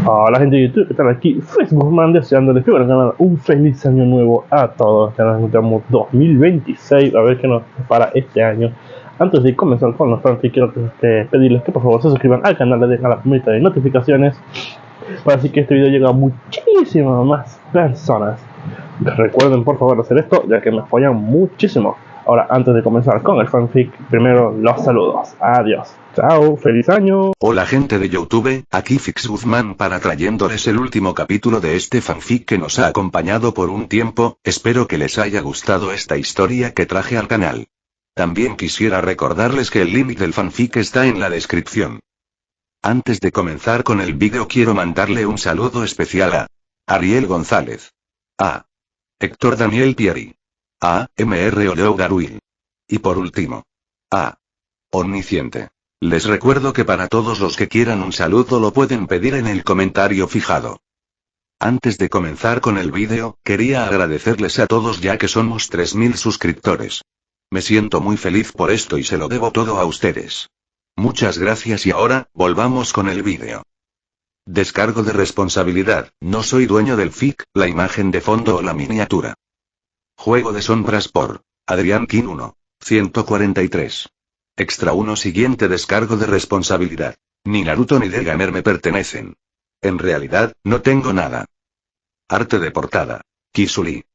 Hola gente de YouTube, ¿qué tal? Aquí Facebook deseándoles que bueno, nada, un feliz año nuevo a todos. Ya nos encontramos 2026, a ver qué nos para este año. Antes de comenzar con los fanfics, quiero pedirles que por favor se suscriban al canal, le dejen a la campanita de notificaciones para así que este video llegue a muchísimas más personas. Recuerden por favor hacer esto, ya que me apoyan muchísimo. Ahora, antes de comenzar con el fanfic, primero los saludos. Adiós. Chao, feliz año. Hola gente de YouTube, aquí Fix Guzmán para trayéndoles el último capítulo de este fanfic que nos ha acompañado por un tiempo. Espero que les haya gustado esta historia que traje al canal. También quisiera recordarles que el link del fanfic está en la descripción. Antes de comenzar con el vídeo quiero mandarle un saludo especial a Ariel González, a Héctor Daniel Pieri, a MR Oleo Garuil. Y por último, a Omnisciente. Les recuerdo que para todos los que quieran un saludo lo pueden pedir en el comentario fijado. Antes de comenzar con el vídeo, quería agradecerles a todos ya que somos 3000 suscriptores. Me siento muy feliz por esto y se lo debo todo a ustedes. Muchas gracias y ahora, volvamos con el vídeo. Descargo de responsabilidad, no soy dueño del fic, la imagen de fondo o la miniatura. Juego de sombras por Adrián King 1, 143. Extra 1 siguiente descargo de responsabilidad. Ni Naruto ni Degamer me pertenecen. En realidad, no tengo nada. Arte de portada. Kisuli.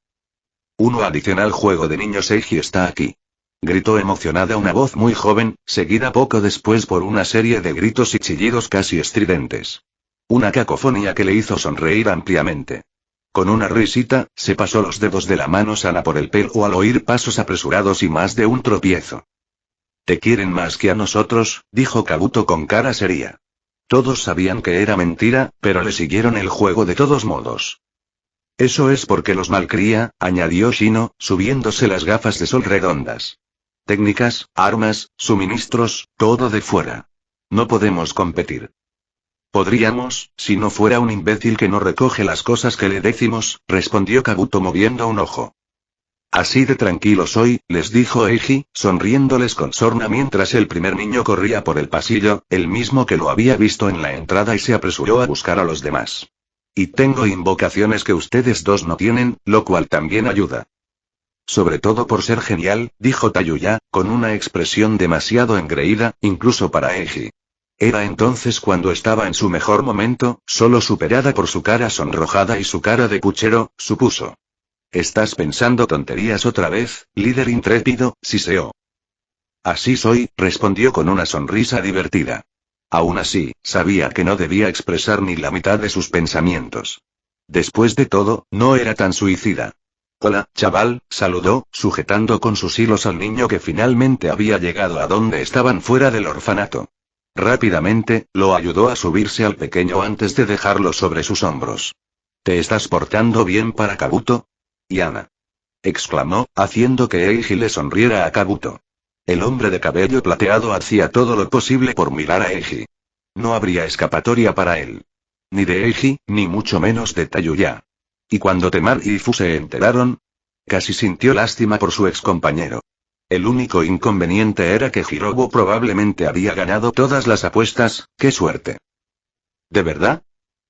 1 adicional juego de niños Eiji está aquí. Gritó emocionada una voz muy joven, seguida poco después por una serie de gritos y chillidos casi estridentes. Una cacofonía que le hizo sonreír ampliamente. Con una risita, se pasó los dedos de la mano sana por el pelo al oír pasos apresurados y más de un tropiezo. «Te quieren más que a nosotros», dijo Kabuto con cara seria. Todos sabían que era mentira, pero le siguieron el juego de todos modos. «Eso es porque los malcría», añadió Shino, subiéndose las gafas de sol redondas. «Técnicas, armas, suministros, todo de fuera. No podemos competir». «Podríamos, si no fuera un imbécil que no recoge las cosas que le decimos», respondió Kabuto moviendo un ojo. «Así de tranquilo soy», les dijo Eiji, sonriéndoles con sorna mientras el primer niño corría por el pasillo, el mismo que lo había visto en la entrada y se apresuró a buscar a los demás. «Y tengo invocaciones que ustedes dos no tienen, lo cual también ayuda». «Sobre todo por ser genial», dijo Tayuya, con una expresión demasiado engreída, incluso para Eiji. Era entonces cuando estaba en su mejor momento, solo superada por su cara sonrojada y su cara de puchero, supuso. «¿Estás pensando tonterías otra vez, líder intrépido, Siseo?» «Así soy», respondió con una sonrisa divertida. Aún así, sabía que no debía expresar ni la mitad de sus pensamientos. Después de todo, no era tan suicida. «Hola, chaval», saludó, sujetando con sus hilos al niño que finalmente había llegado a donde estaban fuera del orfanato. Rápidamente, lo ayudó a subirse al pequeño antes de dejarlo sobre sus hombros. «¿Te estás portando bien para Kabuto?» «Yana», exclamó, haciendo que Eiji le sonriera a Kabuto. El hombre de cabello plateado hacía todo lo posible por mirar a Eiji. No habría escapatoria para él. Ni de Eiji, ni mucho menos de Tayuya. Y cuando Temar y Fu se enteraron, casi sintió lástima por su excompañero. El único inconveniente era que Hirobu probablemente había ganado todas las apuestas. ¡Qué suerte! ¿De verdad?,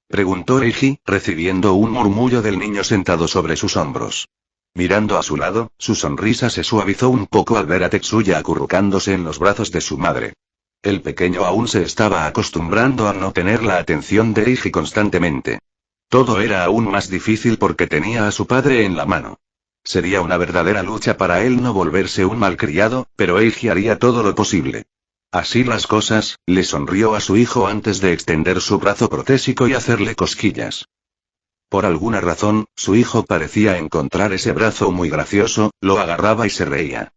preguntó Eiji, recibiendo un murmullo del niño sentado sobre sus hombros. Mirando a su lado, su sonrisa se suavizó un poco al ver a Tetsuya acurrucándose en los brazos de su madre. El pequeño aún se estaba acostumbrando a no tener la atención de Eiji constantemente. Todo era aún más difícil porque tenía a su padre en la mano. Sería una verdadera lucha para él no volverse un malcriado, pero Eiji haría todo lo posible. Así las cosas, le sonrió a su hijo antes de extender su brazo protésico y hacerle cosquillas. Por alguna razón, su hijo parecía encontrar ese brazo muy gracioso, lo agarraba y se reía.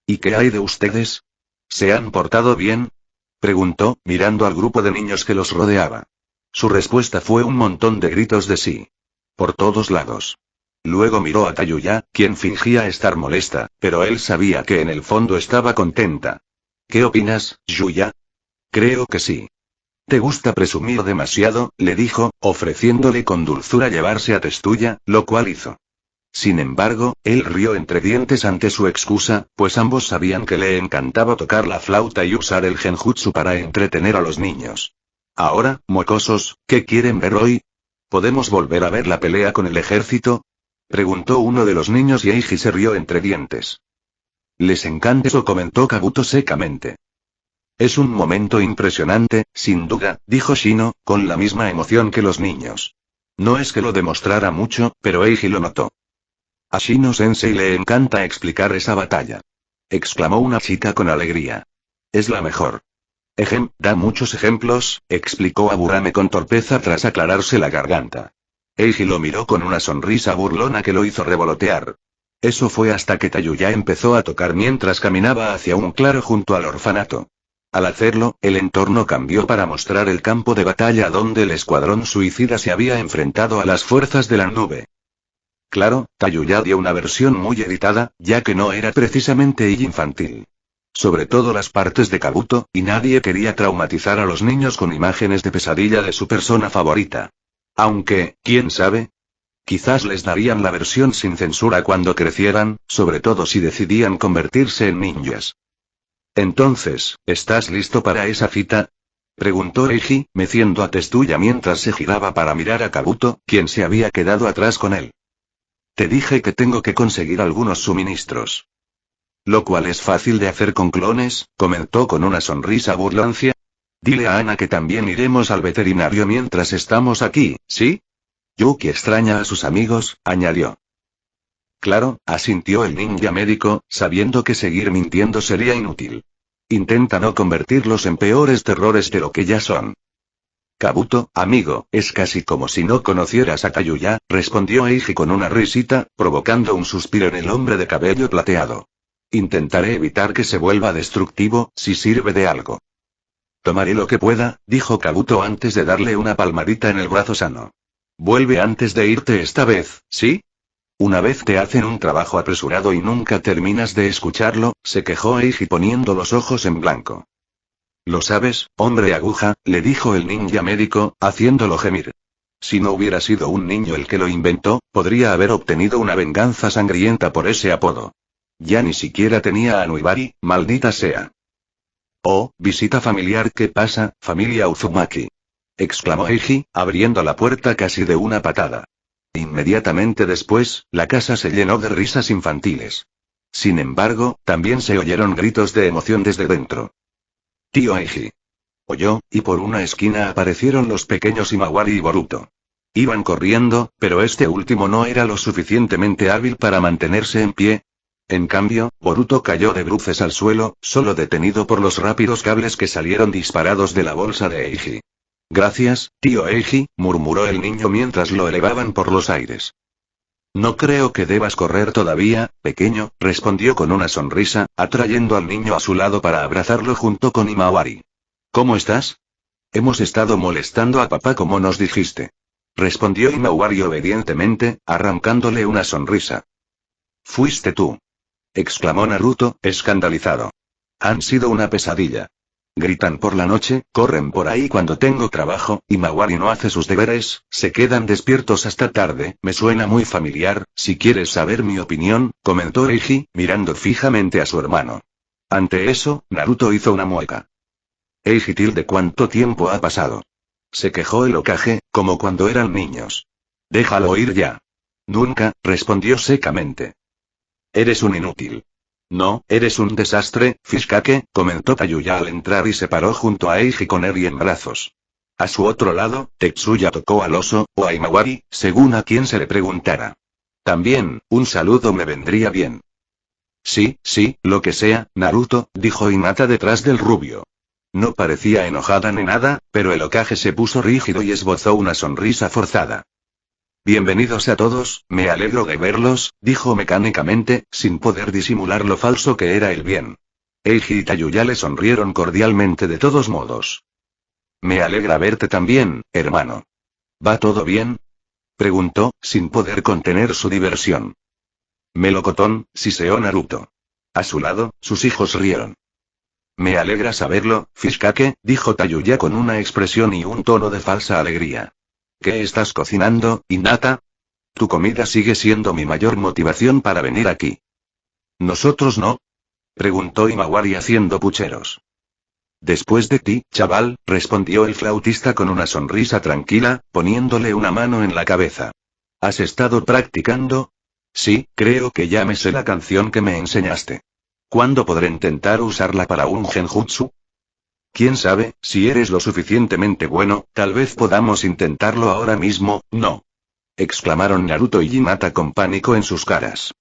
«¿Y qué hay de ustedes? ¿Se han portado bien?», preguntó, mirando al grupo de niños que los rodeaba. Su respuesta fue un montón de gritos de sí. Por todos lados. Luego miró a Tayuya, quien fingía estar molesta, pero él sabía que en el fondo estaba contenta. «¿Qué opinas, Yuya?» «Creo que sí». «¿Te gusta presumir demasiado?», le dijo, ofreciéndole con dulzura llevarse a Tetsuya, lo cual hizo. Sin embargo, él rió entre dientes ante su excusa, pues ambos sabían que le encantaba tocar la flauta y usar el genjutsu para entretener a los niños. Ahora, mocosos, ¿qué quieren ver hoy? ¿Podemos volver a ver la pelea con el ejército? Preguntó uno de los niños y Eiji se rió entre dientes. Les encanta eso, comentó Kabuto secamente. Es un momento impresionante, sin duda, dijo Shino, con la misma emoción que los niños. No es que lo demostrara mucho, pero Eiji lo notó. A Shino-sensei le encanta explicar esa batalla. Exclamó una chica con alegría. Es la mejor. Da muchos ejemplos, explicó Aburame con torpeza tras aclararse la garganta. Eiji lo miró con una sonrisa burlona que lo hizo revolotear. Eso fue hasta que Tayuya empezó a tocar mientras caminaba hacia un claro junto al orfanato. Al hacerlo, el entorno cambió para mostrar el campo de batalla donde el escuadrón suicida se había enfrentado a las fuerzas de la nube. Claro, Tayuya dio una versión muy editada, ya que no era precisamente infantil. Sobre todo las partes de Kabuto, y nadie quería traumatizar a los niños con imágenes de pesadilla de su persona favorita. Aunque, ¿quién sabe? Quizás les darían la versión sin censura cuando crecieran, sobre todo si decidían convertirse en ninjas. Entonces, ¿estás listo para esa cita? Preguntó Eiji, meciendo a Tetsuya mientras se giraba para mirar a Kabuto, quien se había quedado atrás con él. Te dije que tengo que conseguir algunos suministros. Lo cual es fácil de hacer con clones, comentó con una sonrisa burlancia. Dile a Ana que también iremos al veterinario mientras estamos aquí, ¿sí? Yuki extraña a sus amigos, añadió. Claro, asintió el ninja médico, sabiendo que seguir mintiendo sería inútil. Intenta no convertirlos en peores terrores de lo que ya son. Kabuto, amigo, es casi como si no conocieras a Tayuya, respondió Eiji con una risita, provocando un suspiro en el hombre de cabello plateado. Intentaré evitar que se vuelva destructivo, si sirve de algo. Tomaré lo que pueda, dijo Kabuto antes de darle una palmadita en el brazo sano. Vuelve antes de irte esta vez, ¿sí? Una vez te hacen un trabajo apresurado y nunca terminas de escucharlo, se quejó Eiji poniendo los ojos en blanco. Lo sabes, hombre aguja, le dijo el ninja médico, haciéndolo gemir. Si no hubiera sido un niño el que lo inventó, podría haber obtenido una venganza sangrienta por ese apodo. Ya ni siquiera tenía a Nuibari, maldita sea. Oh, visita familiar, ¿qué pasa, familia Uzumaki? Exclamó Eiji, abriendo la puerta casi de una patada. Inmediatamente después, la casa se llenó de risas infantiles. Sin embargo, también se oyeron gritos de emoción desde dentro. Tío Eiji. Oyó, y por una esquina aparecieron los pequeños Himawari y Boruto. Iban corriendo, pero este último no era lo suficientemente hábil para mantenerse en pie. En cambio, Boruto cayó de bruces al suelo, solo detenido por los rápidos cables que salieron disparados de la bolsa de Eiji. Gracias, tío Eiji, murmuró el niño mientras lo elevaban por los aires. No creo que debas correr todavía, pequeño, respondió con una sonrisa, atrayendo al niño a su lado para abrazarlo junto con Himawari. ¿Cómo estás? Hemos estado molestando a papá como nos dijiste. Respondió Himawari obedientemente, arrancándole una sonrisa. Fuiste tú. Exclamó Naruto, escandalizado. Han sido una pesadilla. Gritan por la noche, corren por ahí cuando tengo trabajo, Himawari no hace sus deberes, se quedan despiertos hasta tarde, me suena muy familiar, si quieres saber mi opinión, comentó Eiji, mirando fijamente a su hermano. Ante eso, Naruto hizo una mueca. Eiji tilde, ¿cuánto tiempo ha pasado? Se quejó el Hokage, como cuando eran niños. Déjalo ir ya. Nunca, respondió secamente. Eres un inútil. No, eres un desastre, Fishikage, comentó Tayuya al entrar y se paró junto a Eiji con Eri en brazos. A su otro lado, Tetsuya tocó al oso, o a Himawari, según a quien se le preguntara. También, un saludo me vendría bien. Sí, lo que sea, Naruto, dijo Hinata detrás del rubio. No parecía enojada ni nada, pero el Hokage se puso rígido y esbozó una sonrisa forzada. Bienvenidos a todos, me alegro de verlos, dijo mecánicamente, sin poder disimular lo falso que era el bien. Eiji y Tayuya le sonrieron cordialmente de todos modos. Me alegra verte también, hermano. ¿Va todo bien? Preguntó, sin poder contener su diversión. Melocotón, siseó Naruto. A su lado, sus hijos rieron. Me alegra saberlo, Fishikage, dijo Tayuya con una expresión y un tono de falsa alegría. ¿Qué estás cocinando, Hinata? Tu comida sigue siendo mi mayor motivación para venir aquí. ¿Nosotros no? Preguntó Himawari haciendo pucheros. Después de ti, chaval, respondió el flautista con una sonrisa tranquila, poniéndole una mano en la cabeza. ¿Has estado practicando? Sí, creo que ya me sé la canción que me enseñaste. ¿Cuándo podré intentar usarla para un genjutsu? Quién sabe, si eres lo suficientemente bueno, tal vez podamos intentarlo ahora mismo, ¿no? Exclamaron Naruto y Hinata con pánico en sus caras.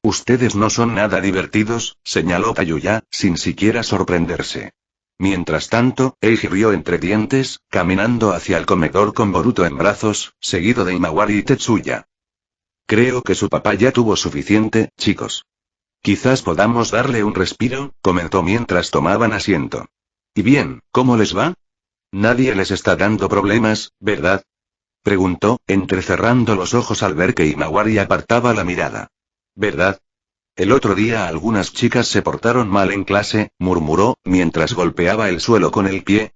Ustedes no son nada divertidos, señaló Tayuya, sin siquiera sorprenderse. Mientras tanto, Eiji rió entre dientes, caminando hacia el comedor con Boruto en brazos, seguido de Himawari y Tetsuya. Creo que su papá ya tuvo suficiente, chicos. Quizás podamos darle un respiro, comentó mientras tomaban asiento. ¿Y bien, cómo les va? Nadie les está dando problemas, ¿verdad? Preguntó, entrecerrando los ojos al ver que Himawari apartaba la mirada. ¿Verdad? El otro día algunas chicas se portaron mal en clase, murmuró, mientras golpeaba el suelo con el pie.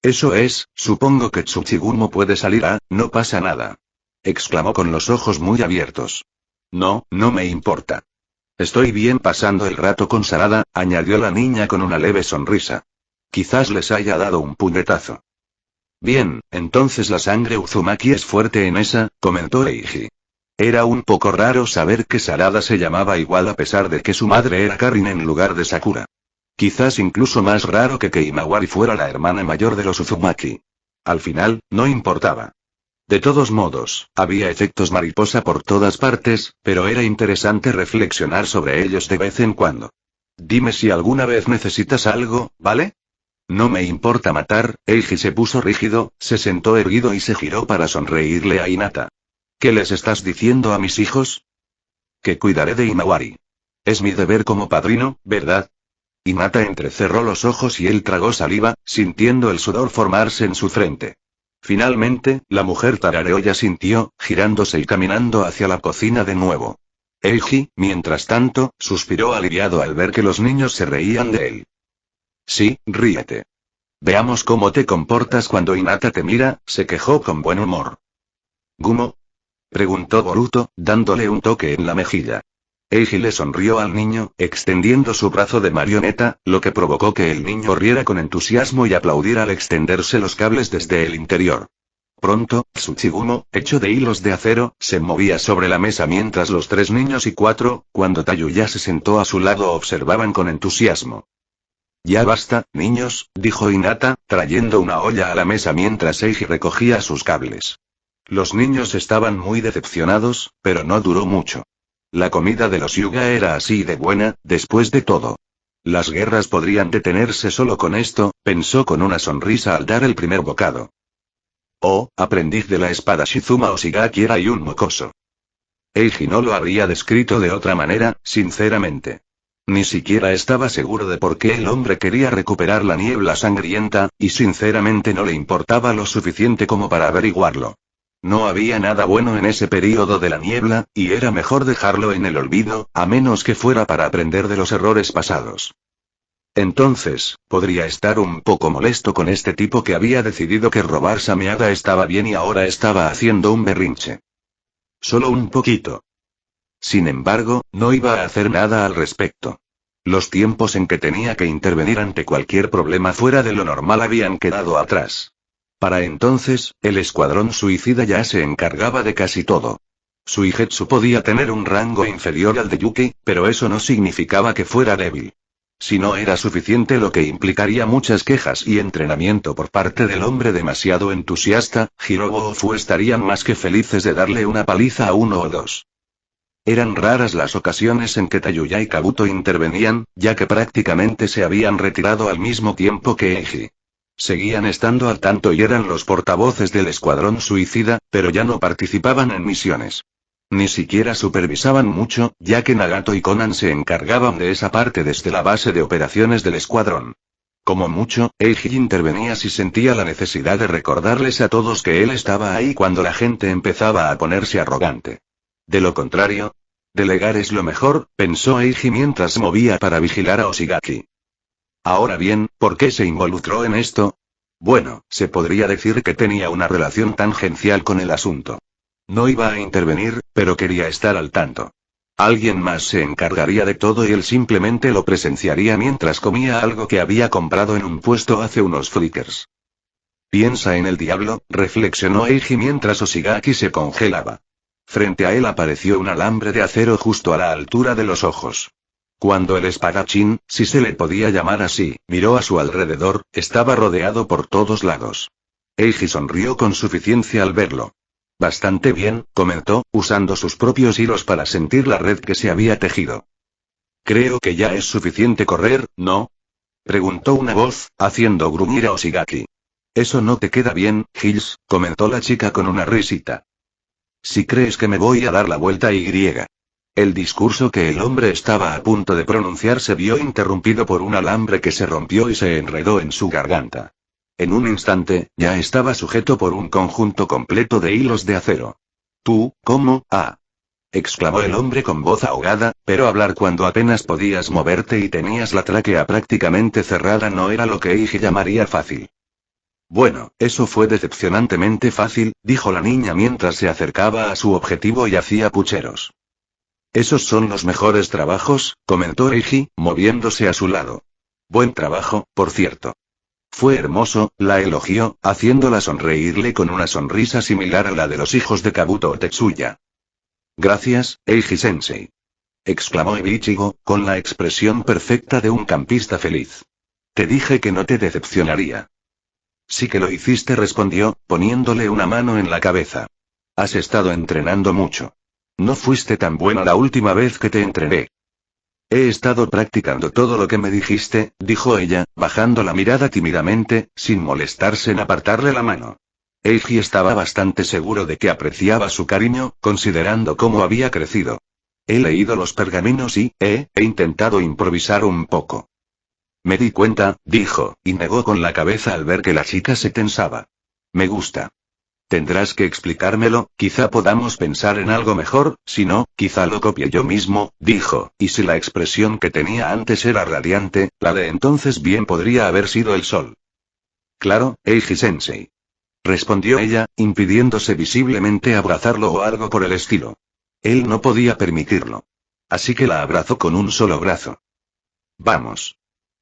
Eso es, supongo que Tsuchigumo puede salir no pasa nada. Exclamó con los ojos muy abiertos. No, no me importa. Estoy bien pasando el rato con Sarada, añadió la niña con una leve sonrisa. Quizás les haya dado un puñetazo. Bien, entonces la sangre Uzumaki es fuerte en esa, comentó Eiji. Era un poco raro saber que Sarada se llamaba igual a pesar de que su madre era Karin en lugar de Sakura. Quizás incluso más raro que Himawari fuera la hermana mayor de los Uzumaki. Al final, no importaba. De todos modos, había efectos mariposa por todas partes, pero era interesante reflexionar sobre ellos de vez en cuando. Dime si alguna vez necesitas algo, ¿vale? No me importa matar. Eiji se puso rígido, se sentó erguido y se giró para sonreírle a Hinata. ¿Qué les estás diciendo a mis hijos? Que cuidaré de Himawari. Es mi deber como padrino, ¿verdad? Hinata entrecerró los ojos y él tragó saliva, sintiendo el sudor formarse en su frente. Finalmente, la mujer tarareó y asintió, girándose y caminando hacia la cocina de nuevo. Eiji, mientras tanto, suspiró aliviado al ver que los niños se reían de él. Sí, ríete. Veamos cómo te comportas cuando Hinata te mira, se quejó con buen humor. ¿Gumo? Preguntó Boruto, dándole un toque en la mejilla. Eiji le sonrió al niño, extendiendo su brazo de marioneta, lo que provocó que el niño riera con entusiasmo y aplaudiera al extenderse los cables desde el interior. Pronto, Tsuchigumo, hecho de hilos de acero, se movía sobre la mesa mientras los tres niños y cuando Tayuya se sentó a su lado observaban con entusiasmo. Ya basta, niños, dijo Hinata, trayendo una olla a la mesa mientras Eiji recogía sus cables. Los niños estaban muy decepcionados, pero no duró mucho. La comida de los Hyuga era así de buena, después de todo. Las guerras podrían detenerse solo con esto, pensó con una sonrisa al dar el primer bocado. Oh, aprendiz de la espada Shizuma Oshigaki era y un mocoso. Eiji no lo habría descrito de otra manera, sinceramente. Ni siquiera estaba seguro de por qué el hombre quería recuperar la niebla sangrienta, y sinceramente no le importaba lo suficiente como para averiguarlo. No había nada bueno en ese período de la niebla, y era mejor dejarlo en el olvido, a menos que fuera para aprender de los errores pasados. Entonces, podría estar un poco molesto con este tipo que había decidido que robar Sameada estaba bien y ahora estaba haciendo un berrinche. Solo un poquito. Sin embargo, no iba a hacer nada al respecto. Los tiempos en que tenía que intervenir ante cualquier problema fuera de lo normal habían quedado atrás. Para entonces, el escuadrón suicida ya se encargaba de casi todo. Suigetsu podía tener un rango inferior al de Yuki, pero eso no significaba que fuera débil. Si no era suficiente, lo que implicaría muchas quejas y entrenamiento por parte del hombre demasiado entusiasta, Hirogo o Fu estarían más que felices de darle una paliza a uno o dos. Eran raras las ocasiones en que Tayuya y Kabuto intervenían, ya que prácticamente se habían retirado al mismo tiempo que Eiji. Seguían estando al tanto y eran los portavoces del escuadrón suicida, pero ya no participaban en misiones. Ni siquiera supervisaban mucho, ya que Nagato y Conan se encargaban de esa parte desde la base de operaciones del escuadrón. Como mucho, Eiji intervenía si sentía la necesidad de recordarles a todos que él estaba ahí cuando la gente empezaba a ponerse arrogante. De lo contrario, delegar es lo mejor, pensó Eiji mientras movía para vigilar a Oshigaki. Ahora bien, ¿por qué se involucró en esto? Bueno, se podría decir que tenía una relación tangencial con el asunto. No iba a intervenir, pero quería estar al tanto. Alguien más se encargaría de todo y él simplemente lo presenciaría mientras comía algo que había comprado en un puesto hace unos flickers. Piensa en el diablo, reflexionó Eiji mientras Oshigaki se congelaba. Frente a él apareció un alambre de acero justo a la altura de los ojos. Cuando el espadachín, si se le podía llamar así, miró a su alrededor, estaba rodeado por todos lados. Eiji sonrió con suficiencia al verlo. Bastante bien, comentó, usando sus propios hilos para sentir la red que se había tejido. Creo que ya es suficiente correr, ¿no? Preguntó una voz, haciendo gruñir a Oshigaki. Eso no te queda bien, Hills, comentó la chica con una risita. Si crees que me voy a dar la vuelta y... El discurso que el hombre estaba a punto de pronunciar se vio interrumpido por un alambre que se rompió y se enredó en su garganta. En un instante, ya estaba sujeto por un conjunto completo de hilos de acero. ¿Tú, cómo? Ah. Exclamó el hombre con voz ahogada, pero hablar cuando apenas podías moverte y tenías la tráquea prácticamente cerrada no era lo que Eiji llamaría fácil. Bueno, eso fue decepcionantemente fácil, dijo la niña mientras se acercaba a su objetivo y hacía pucheros. Esos son los mejores trabajos, comentó Eiji, moviéndose a su lado. Buen trabajo, por cierto. Fue hermoso, la elogió, haciéndola sonreírle con una sonrisa similar a la de los hijos de Kabuto o Tetsuya. Gracias, Eiji-sensei. Exclamó Ichigo, con la expresión perfecta de un campista feliz. Te dije que no te decepcionaría. Sí que lo hiciste, respondió, poniéndole una mano en la cabeza. Has estado entrenando mucho. No fuiste tan buena la última vez que te entrené. He estado practicando todo lo que me dijiste, dijo ella, bajando la mirada tímidamente, sin molestarse en apartarle la mano. Eiji estaba bastante seguro de que apreciaba su cariño, considerando cómo había crecido. He leído los pergaminos y he intentado improvisar un poco. Me di cuenta, dijo, y negó con la cabeza al ver que la chica se tensaba. Me gusta. Tendrás que explicármelo, quizá podamos pensar en algo mejor, si no, quizá lo copie yo mismo, dijo, y si la expresión que tenía antes era radiante, la de entonces bien podría haber sido el sol. Claro, Eiji-sensei. Respondió ella, impidiéndose visiblemente abrazarlo o algo por el estilo. Él no podía permitirlo. Así que la abrazó con un solo brazo. Vamos.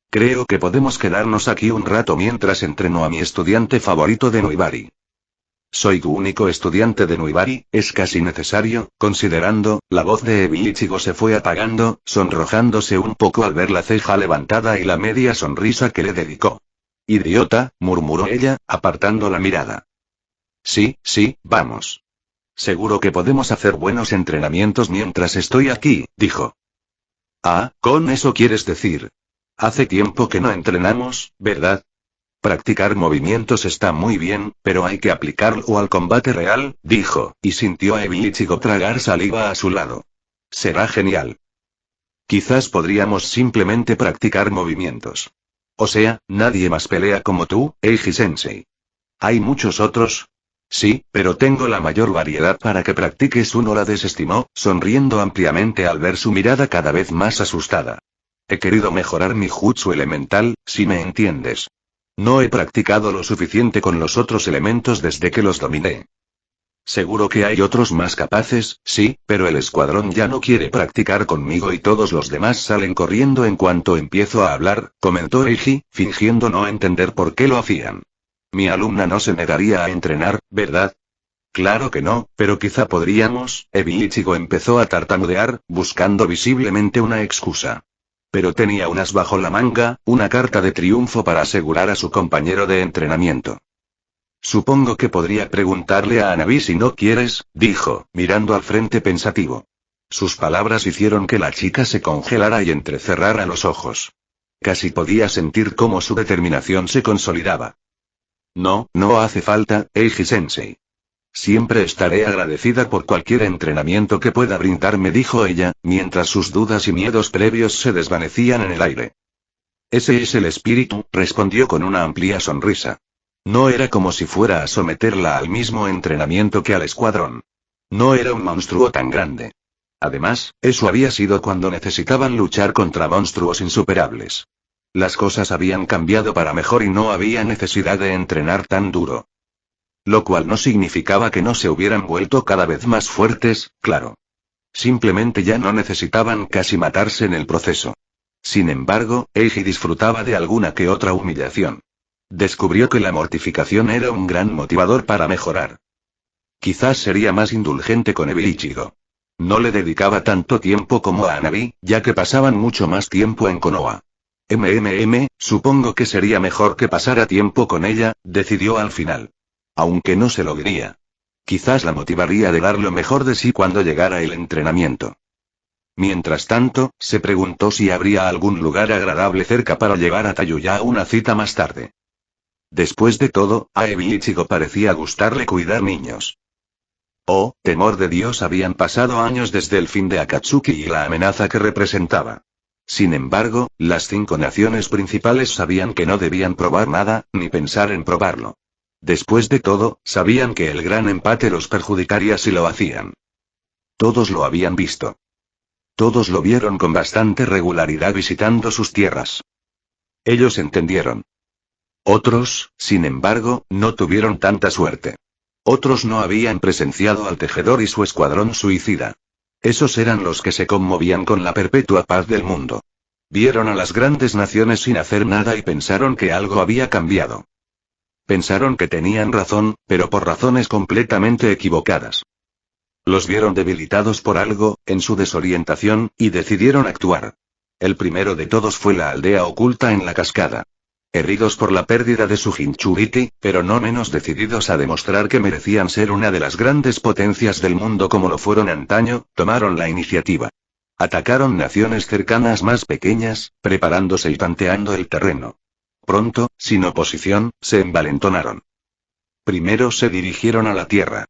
Creo que podemos quedarnos aquí un rato mientras entreno a mi estudiante favorito de Noibari. Soy tu único estudiante de Noibari, es casi necesario, considerando, la voz de Ichigo se fue apagando, sonrojándose un poco al ver la ceja levantada y la media sonrisa que le dedicó. Idiota, murmuró ella, apartando la mirada. Sí, vamos. Seguro que podemos hacer buenos entrenamientos mientras estoy aquí, dijo. Ah, ¿con eso quieres decir? Hace tiempo que no entrenamos, ¿verdad? Practicar movimientos está muy bien, pero hay que aplicarlo al combate real, dijo, y sintió a Ichigo tragar saliva a su lado. Será genial. Quizás podríamos simplemente practicar movimientos. O sea, nadie más pelea como tú, Eiji-sensei. ¿Hay muchos otros? Sí, pero tengo la mayor variedad para que practiques uno, la desestimó, sonriendo ampliamente al ver su mirada cada vez más asustada. He querido mejorar mi jutsu elemental, si me entiendes. No he practicado lo suficiente con los otros elementos desde que los dominé. Seguro que hay otros más capaces, sí, pero el escuadrón ya no quiere practicar conmigo y todos los demás salen corriendo en cuanto empiezo a hablar, comentó Eiji, fingiendo no entender por qué lo hacían. Mi alumna no se negaría a entrenar, ¿verdad? Claro que no, pero quizá podríamos, Ichigo empezó a tartamudear, buscando visiblemente una excusa. Pero tenía un as bajo la manga, una carta de triunfo para asegurar a su compañero de entrenamiento. Supongo que podría preguntarle a Hanabi si no quieres, dijo, mirando al frente pensativo. Sus palabras hicieron que la chica se congelara y entrecerrara los ojos. Casi podía sentir cómo su determinación se consolidaba. No hace falta, Eiji-sensei. Siempre estaré agradecida por cualquier entrenamiento que pueda brindarme, dijo ella, mientras sus dudas y miedos previos se desvanecían en el aire. Ese es el espíritu, respondió con una amplia sonrisa. No era como si fuera a someterla al mismo entrenamiento que al escuadrón. No era un monstruo tan grande. Además, eso había sido cuando necesitaban luchar contra monstruos insuperables. Las cosas habían cambiado para mejor y no había necesidad de entrenar tan duro. Lo cual no significaba que no se hubieran vuelto cada vez más fuertes, claro. Simplemente ya no necesitaban casi matarse en el proceso. Sin embargo, Eiji disfrutaba de alguna que otra humillación. Descubrió que la mortificación era un gran motivador para mejorar. Quizás sería más indulgente con Ebiichigo. No le dedicaba tanto tiempo como a Hanabi, ya que pasaban mucho más tiempo en Konoha. Supongo que sería mejor que pasara tiempo con ella, decidió al final. Aunque no se lo diría. Quizás la motivaría de dar lo mejor de sí cuando llegara el entrenamiento. Mientras tanto, se preguntó si habría algún lugar agradable cerca para llevar a Tayuya a una cita más tarde. Después de todo, a Ebiichigo parecía gustarle cuidar niños. Oh, temor de Dios, habían pasado años desde el fin de Akatsuki y la amenaza que representaba. Sin embargo, las 5 naciones principales sabían que no debían probar nada, ni pensar en probarlo. Después de todo, sabían que el gran empate los perjudicaría si lo hacían. Todos lo habían visto. Todos lo vieron con bastante regularidad visitando sus tierras. Ellos entendieron. Otros, sin embargo, no tuvieron tanta suerte. Otros no habían presenciado al tejedor y su escuadrón suicida. Esos eran los que se conmovían con la perpetua paz del mundo. Vieron a las grandes naciones sin hacer nada y pensaron que algo había cambiado. Pensaron que tenían razón, pero por razones completamente equivocadas. Los vieron debilitados por algo, en su desorientación, y decidieron actuar. El primero de todos fue la aldea oculta en la cascada. Heridos por la pérdida de su Jinchuriki, pero no menos decididos a demostrar que merecían ser una de las grandes potencias del mundo como lo fueron antaño, tomaron la iniciativa. Atacaron naciones cercanas más pequeñas, preparándose y tanteando el terreno. Pronto, sin oposición, se envalentonaron. Primero se dirigieron a la tierra.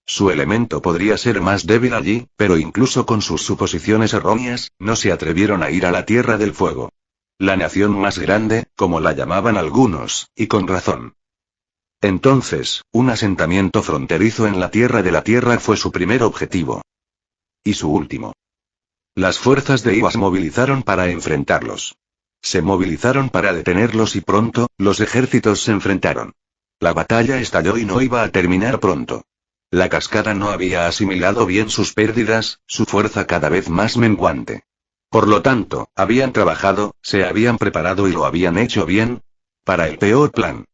Su elemento podría ser más débil allí, pero incluso con sus suposiciones erróneas, no se atrevieron a ir a la Tierra del Fuego. La nación más grande, como la llamaban algunos, y con razón. Entonces, un asentamiento fronterizo en la Tierra de la Tierra fue su primer objetivo. Y su último. Las fuerzas de Iwa se movilizaron para enfrentarlos. Se movilizaron para detenerlos y pronto, los ejércitos se enfrentaron. La batalla estalló y no iba a terminar pronto. La cascada no había asimilado bien sus pérdidas, su fuerza cada vez más menguante. Por lo tanto, habían trabajado, se habían preparado y lo habían hecho bien, para el peor plan.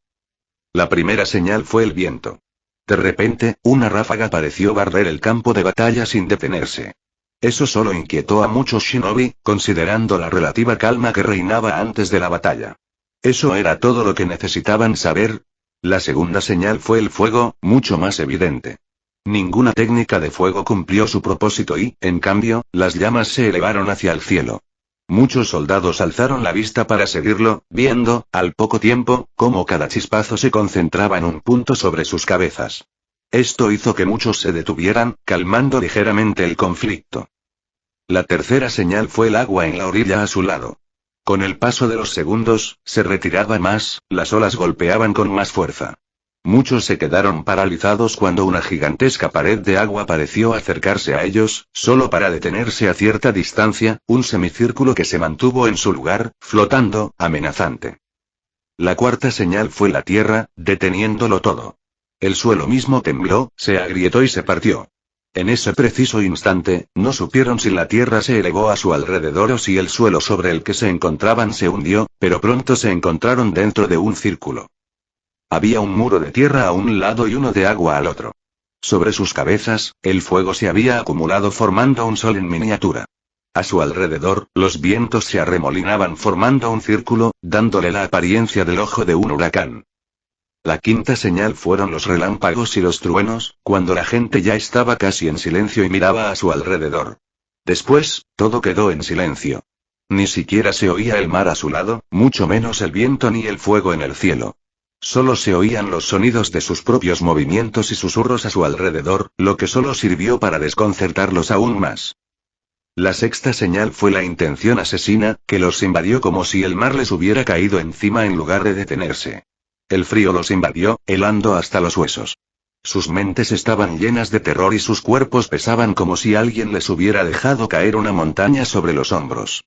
La primera señal fue el viento. De repente, una ráfaga pareció barrer el campo de batalla sin detenerse. Eso solo inquietó a muchos shinobi, considerando la relativa calma que reinaba antes de la batalla. Eso era todo lo que necesitaban saber. La segunda señal fue el fuego, mucho más evidente. Ninguna técnica de fuego cumplió su propósito y, en cambio, las llamas se elevaron hacia el cielo. Muchos soldados alzaron la vista para seguirlo, viendo, al poco tiempo, cómo cada chispazo se concentraba en un punto sobre sus cabezas. Esto hizo que muchos se detuvieran, calmando ligeramente el conflicto. La tercera señal fue el agua en la orilla a su lado. Con el paso de los segundos, se retiraba más, las olas golpeaban con más fuerza. Muchos se quedaron paralizados cuando una gigantesca pared de agua pareció acercarse a ellos, solo para detenerse a cierta distancia, un semicírculo que se mantuvo en su lugar, flotando, amenazante. La cuarta señal fue la tierra, deteniéndolo todo. El suelo mismo tembló, se agrietó y se partió. En ese preciso instante, no supieron si la tierra se elevó a su alrededor o si el suelo sobre el que se encontraban se hundió, pero pronto se encontraron dentro de un círculo. Había un muro de tierra a un lado y uno de agua al otro. Sobre sus cabezas, el fuego se había acumulado formando un sol en miniatura. A su alrededor, los vientos se arremolinaban formando un círculo, dándole la apariencia del ojo de un huracán. La quinta señal fueron los relámpagos y los truenos, cuando la gente ya estaba casi en silencio y miraba a su alrededor. Después, todo quedó en silencio. Ni siquiera se oía el mar a su lado, mucho menos el viento ni el fuego en el cielo. Solo se oían los sonidos de sus propios movimientos y susurros a su alrededor, lo que solo sirvió para desconcertarlos aún más. La sexta señal fue la intención asesina, que los invadió como si el mar les hubiera caído encima en lugar de detenerse. El frío los invadió, helando hasta los huesos. Sus mentes estaban llenas de terror y sus cuerpos pesaban como si alguien les hubiera dejado caer una montaña sobre los hombros.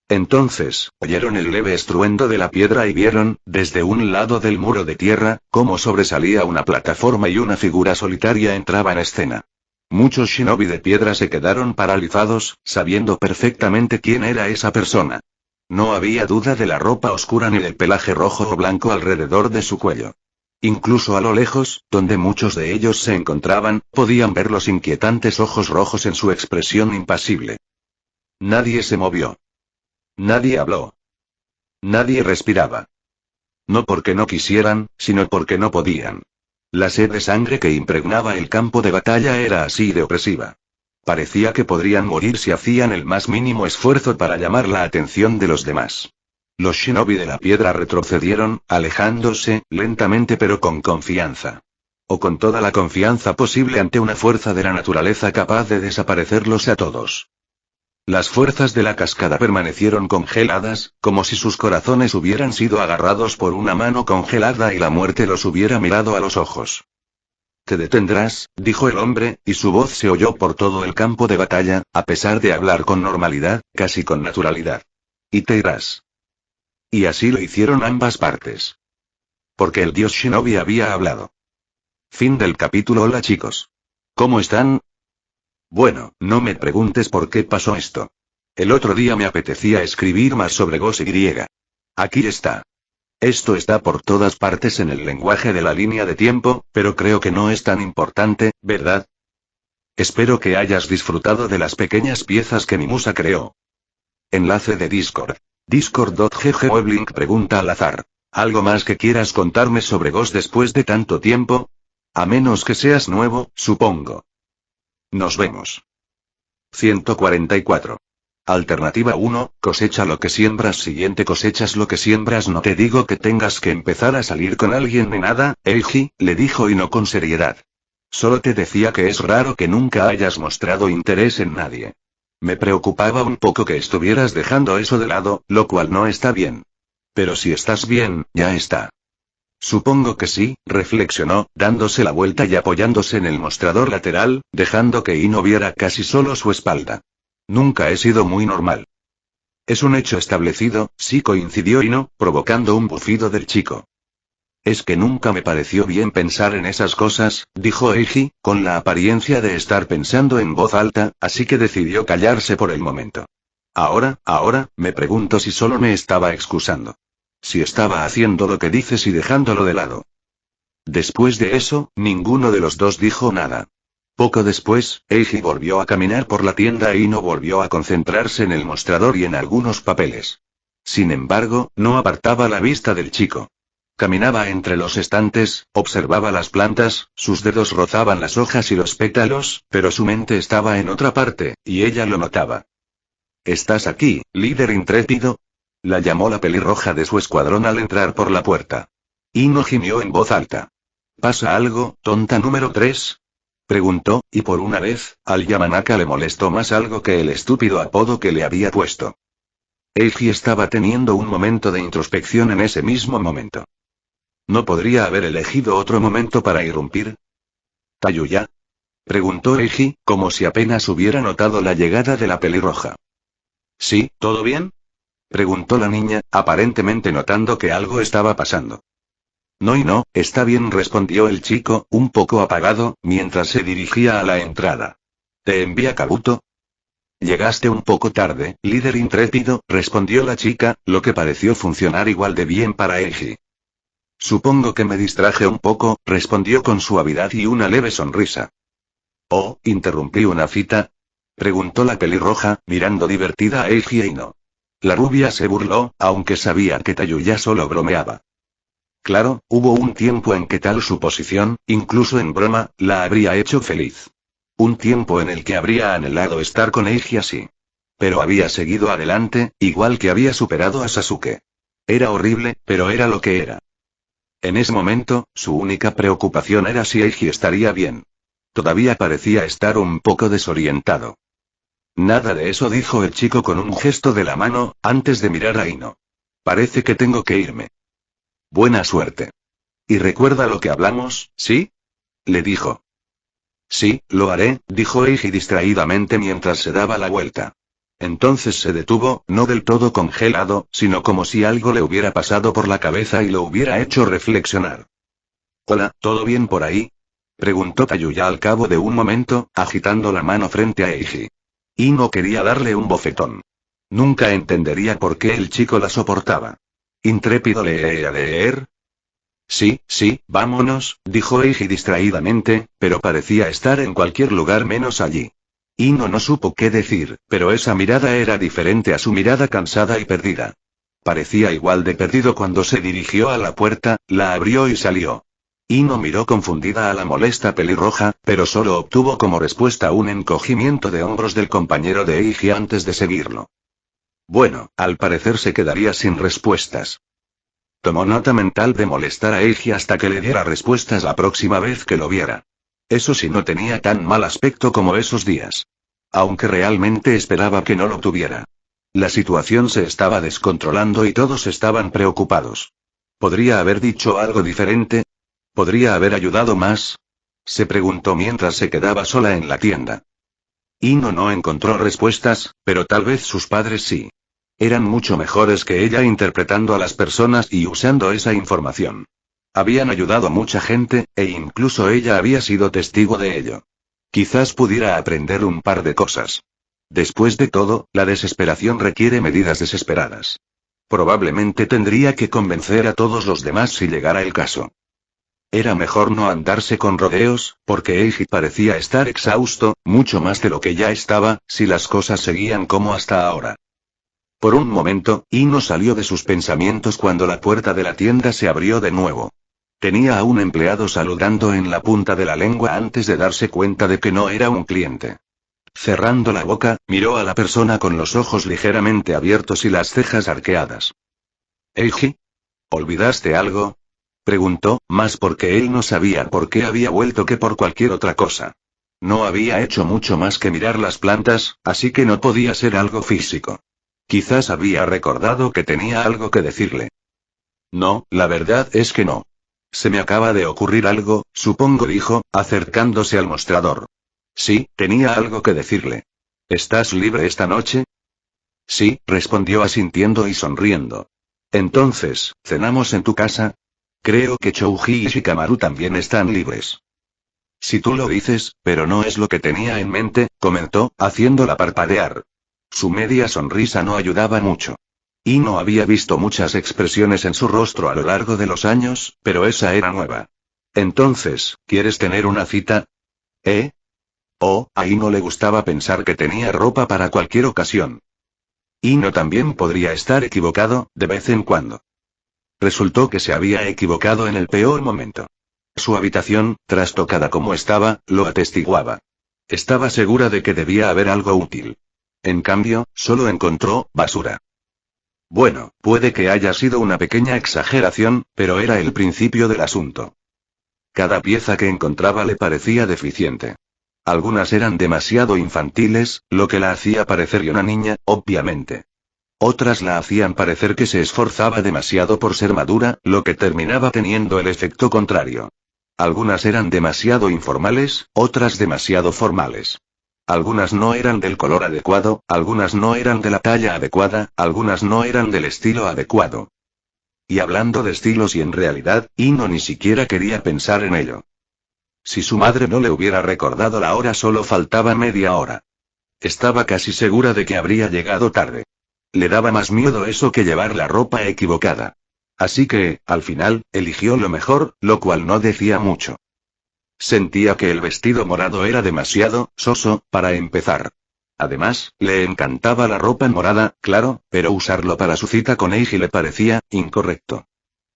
Entonces, oyeron el leve estruendo de la piedra y vieron, desde un lado del muro de tierra, cómo sobresalía una plataforma y una figura solitaria entraba en escena. Muchos shinobi de piedra se quedaron paralizados, sabiendo perfectamente quién era esa persona. No había duda de la ropa oscura ni del pelaje rojo o blanco alrededor de su cuello. Incluso a lo lejos, donde muchos de ellos se encontraban, podían ver los inquietantes ojos rojos en su expresión impasible. Nadie se movió. Nadie habló. Nadie respiraba. No porque no quisieran, sino porque no podían. La sed de sangre que impregnaba el campo de batalla era así de opresiva. Parecía que podrían morir si hacían el más mínimo esfuerzo para llamar la atención de los demás. Los shinobi de la piedra retrocedieron, alejándose, lentamente pero con confianza. O con toda la confianza posible ante una fuerza de la naturaleza capaz de desaparecerlos a todos. Las fuerzas de la cascada permanecieron congeladas, como si sus corazones hubieran sido agarrados por una mano congelada y la muerte los hubiera mirado a los ojos. «Te detendrás», dijo el hombre, y su voz se oyó por todo el campo de batalla, a pesar de hablar con normalidad, casi con naturalidad. «Y te irás». Y así lo hicieron ambas partes. Porque el dios Shinobi había hablado. Fin del capítulo. Hola chicos. ¿Cómo están? Bueno, no me preguntes por qué pasó esto. El otro día me apetecía escribir más sobre Ghost Y. Aquí está. Esto está por todas partes en el lenguaje de la línea de tiempo, pero creo que no es tan importante, ¿verdad? Espero que hayas disfrutado de las pequeñas piezas que mi musa creó. Enlace de Discord. Discord.gg Weblink pregunta al azar. ¿Algo más que quieras contarme sobre Ghost después de tanto tiempo? A menos que seas nuevo, supongo. Nos vemos. 144. Alternativa 1, cosecha lo que siembras. Siguiente, cosechas lo que siembras. No te digo que tengas que empezar a salir con alguien ni nada, Eiji, le dijo Ino con seriedad. Solo te decía que es raro que nunca hayas mostrado interés en nadie. Me preocupaba un poco que estuvieras dejando eso de lado, lo cual no está bien. Pero si estás bien, ya está. Supongo que sí, reflexionó, dándose la vuelta y apoyándose en el mostrador lateral, dejando que Ino viera casi solo su espalda. Nunca he sido muy normal. Es un hecho establecido, sí, coincidió Ino, provocando un bufido del chico. Es que nunca me pareció bien pensar en esas cosas, dijo Eiji, con la apariencia de estar pensando en voz alta, así que decidió callarse por el momento. Ahora, me pregunto si solo me estaba excusando. Si estaba haciendo lo que dices y dejándolo de lado. Después de eso, ninguno de los dos dijo nada. Poco después, Eiji volvió a caminar por la tienda e Ino volvió a concentrarse en el mostrador y en algunos papeles. Sin embargo, no apartaba la vista del chico. Caminaba entre los estantes, observaba las plantas, sus dedos rozaban las hojas y los pétalos, pero su mente estaba en otra parte, y ella lo notaba. ¿Estás aquí, líder intrépido? La llamó la pelirroja de su escuadrón al entrar por la puerta. Ino gimió en voz alta. ¿Pasa algo, tonta número 3? Preguntó, y por una vez, al Yamanaka le molestó más algo que el estúpido apodo que le había puesto. Eiji estaba teniendo un momento de introspección en ese mismo momento. ¿No podría haber elegido otro momento para irrumpir? ¿Tayuya? Preguntó Eiji, como si apenas hubiera notado la llegada de la pelirroja. ¿Sí, todo bien? Preguntó la niña, aparentemente notando que algo estaba pasando. No y no, está bien, respondió el chico, un poco apagado, mientras se dirigía a la entrada. ¿Te envía Kabuto? Llegaste un poco tarde, líder intrépido, respondió la chica, lo que pareció funcionar igual de bien para Eiji. Supongo que me distraje un poco, respondió con suavidad y una leve sonrisa. Oh, ¿interrumpí una cita? Preguntó la pelirroja, mirando divertida a Eiji e Ino. La rubia se burló, aunque sabía que Tayuya solo bromeaba. Claro, hubo un tiempo en que tal suposición, incluso en broma, la habría hecho feliz. Un tiempo en el que habría anhelado estar con Eiji así. Pero había seguido adelante, igual que había superado a Sasuke. Era horrible, pero era lo que era. En ese momento, su única preocupación era si Eiji estaría bien. Todavía parecía estar un poco desorientado. Nada de eso, dijo el chico con un gesto de la mano, antes de mirar a Ino. Parece que tengo que irme. Buena suerte. ¿Y recuerda lo que hablamos, sí? Le dijo. Sí, lo haré, dijo Eiji distraídamente mientras se daba la vuelta. Entonces se detuvo, no del todo congelado, sino como si algo le hubiera pasado por la cabeza y lo hubiera hecho reflexionar. Hola, ¿todo bien por ahí? Preguntó Tayuya al cabo de un momento, agitando la mano frente a Eiji. Ino quería darle un bofetón. Nunca entendería por qué el chico la soportaba. ¿Intrépido leer a leer? Sí, vámonos, dijo Eiji distraídamente, pero parecía estar en cualquier lugar menos allí. Ino no supo qué decir, pero esa mirada era diferente a su mirada cansada y perdida. Parecía igual de perdido cuando se dirigió a la puerta, la abrió y salió. Ino miró confundida a la molesta pelirroja, pero solo obtuvo como respuesta un encogimiento de hombros del compañero de Eiji antes de seguirlo. Bueno, al parecer se quedaría sin respuestas. Tomó nota mental de molestar a Eiji hasta que le diera respuestas la próxima vez que lo viera. Eso sí, no tenía tan mal aspecto como esos días. Aunque realmente esperaba que no lo tuviera. La situación se estaba descontrolando y todos estaban preocupados. ¿Podría haber dicho algo diferente? ¿Podría haber ayudado más? Se preguntó mientras se quedaba sola en la tienda. Ino no encontró respuestas, pero tal vez sus padres sí. Eran mucho mejores que ella interpretando a las personas y usando esa información. Habían ayudado a mucha gente, e incluso ella había sido testigo de ello. Quizás pudiera aprender un par de cosas. Después de todo, la desesperación requiere medidas desesperadas. Probablemente tendría que convencer a todos los demás si llegara el caso. Era mejor no andarse con rodeos, porque Eiji parecía estar exhausto, mucho más de lo que ya estaba, si las cosas seguían como hasta ahora. Por un momento, Ino salió de sus pensamientos cuando la puerta de la tienda se abrió de nuevo. Tenía a un empleado saludando en la punta de la lengua antes de darse cuenta de que no era un cliente. Cerrando la boca, miró a la persona con los ojos ligeramente abiertos y las cejas arqueadas. ¿Eiji? ¿Olvidaste algo? Preguntó, más porque él no sabía por qué había vuelto que por cualquier otra cosa. No había hecho mucho más que mirar las plantas, así que no podía ser algo físico. Quizás había recordado que tenía algo que decirle. No, la verdad es que no. Se me acaba de ocurrir algo, supongo, dijo, acercándose al mostrador. Sí, tenía algo que decirle. ¿Estás libre esta noche? Sí, respondió asintiendo y sonriendo. Entonces, ¿cenamos en tu casa? Creo que Chouji y Shikamaru también están libres. Si tú lo dices, pero no es lo que tenía en mente, comentó, haciéndola parpadear. Su media sonrisa no ayudaba mucho. Y no había visto muchas expresiones en su rostro a lo largo de los años, pero esa era nueva. Entonces, ¿quieres tener una cita? ¿Eh? Oh, a Ino le gustaba pensar que tenía ropa para cualquier ocasión. Ino también podría estar equivocado, de vez en cuando. Resultó que se había equivocado en el peor momento. Su habitación, trastocada como estaba, lo atestiguaba. Estaba segura de que debía haber algo útil. En cambio, solo encontró basura. Bueno, puede que haya sido una pequeña exageración, pero era el principio del asunto. Cada pieza que encontraba le parecía deficiente. Algunas eran demasiado infantiles, lo que la hacía parecer una niña, obviamente. Otras la hacían parecer que se esforzaba demasiado por ser madura, lo que terminaba teniendo el efecto contrario. Algunas eran demasiado informales, otras demasiado formales. Algunas no eran del color adecuado, algunas no eran de la talla adecuada, algunas no eran del estilo adecuado. Y hablando de estilos y en realidad, Ino ni siquiera quería pensar en ello. Si su madre no le hubiera recordado la hora, solo faltaba media hora. Estaba casi segura de que habría llegado tarde. Le daba más miedo eso que llevar la ropa equivocada. Así que, al final, eligió lo mejor, lo cual no decía mucho. Sentía que el vestido morado era demasiado soso, para empezar. Además, le encantaba la ropa morada, claro, pero usarlo para su cita con Eiji le parecía incorrecto.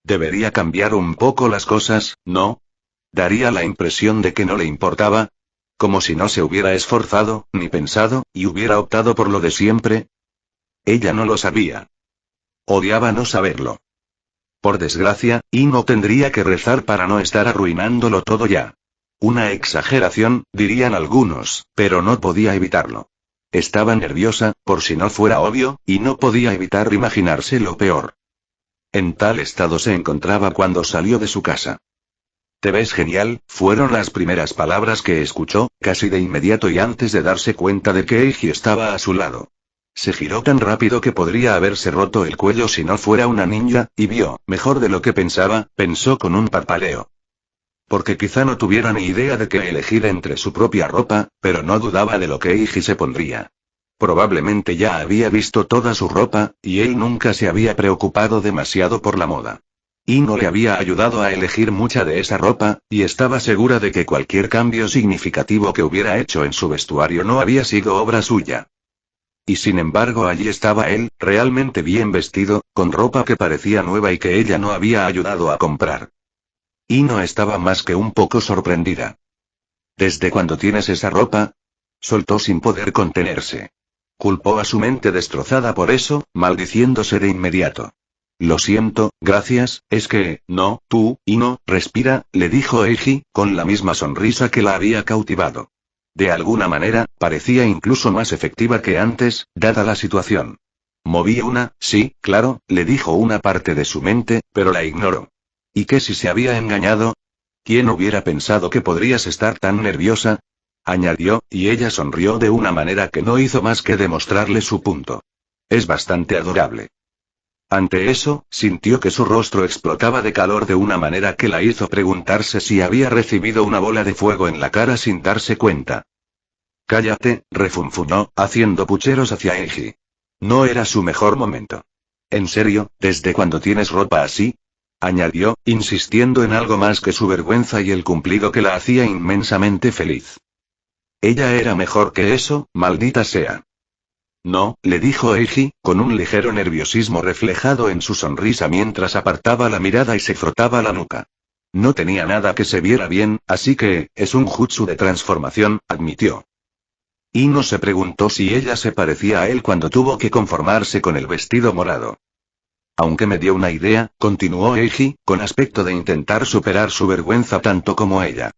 Debería cambiar un poco las cosas, ¿no? Daría la impresión de que no le importaba. Como si no se hubiera esforzado, ni pensado, y hubiera optado por lo de siempre. Ella no lo sabía. Odiaba no saberlo. Por desgracia, Ino tendría que rezar para no estar arruinándolo todo ya. Una exageración, dirían algunos, pero no podía evitarlo. Estaba nerviosa, por si no fuera obvio, y no podía evitar imaginarse lo peor. En tal estado se encontraba cuando salió de su casa. «Te ves genial», fueron las primeras palabras que escuchó, casi de inmediato y antes de darse cuenta de que Eiji estaba a su lado. Se giró tan rápido que podría haberse roto el cuello si no fuera una ninja, y vio, mejor de lo que pensaba, pensó con un parpadeo. Porque quizá no tuviera ni idea de qué elegir entre su propia ropa, pero no dudaba de lo que Eiji se pondría. Probablemente ya había visto toda su ropa, y él nunca se había preocupado demasiado por la moda. Ino le había ayudado a elegir mucha de esa ropa, y estaba segura de que cualquier cambio significativo que hubiera hecho en su vestuario no había sido obra suya. Y sin embargo allí estaba él, realmente bien vestido, con ropa que parecía nueva y que ella no había ayudado a comprar. Ino estaba más que un poco sorprendida. ¿Desde cuándo tienes esa ropa? Soltó sin poder contenerse. Culpó a su mente destrozada por eso, maldiciéndose de inmediato. Lo siento, gracias, es que, no, tú, Ino, respira, le dijo Eiji, con la misma sonrisa que la había cautivado. De alguna manera, parecía incluso más efectiva que antes, dada la situación. Sí, claro, le dijo una parte de su mente, pero la ignoró. ¿Y qué si se había engañado? ¿Quién hubiera pensado que podrías estar tan nerviosa? Añadió, y ella sonrió de una manera que no hizo más que demostrarle su punto. Es bastante adorable. Ante eso, sintió que su rostro explotaba de calor de una manera que la hizo preguntarse si había recibido una bola de fuego en la cara sin darse cuenta. Cállate, refunfuñó, haciendo pucheros hacia Eiji. No era su mejor momento. ¿En serio, desde cuándo tienes ropa así? Añadió, insistiendo en algo más que su vergüenza y el cumplido que la hacía inmensamente feliz. Ella era mejor que eso, maldita sea. No, le dijo Eiji, con un ligero nerviosismo reflejado en su sonrisa mientras apartaba la mirada y se frotaba la nuca. No tenía nada que se viera bien, así que, es un jutsu de transformación, admitió. Ino se preguntó si ella se parecía a él cuando tuvo que conformarse con el vestido morado. Aunque me dio una idea, continuó Eiji, con aspecto de intentar superar su vergüenza tanto como ella.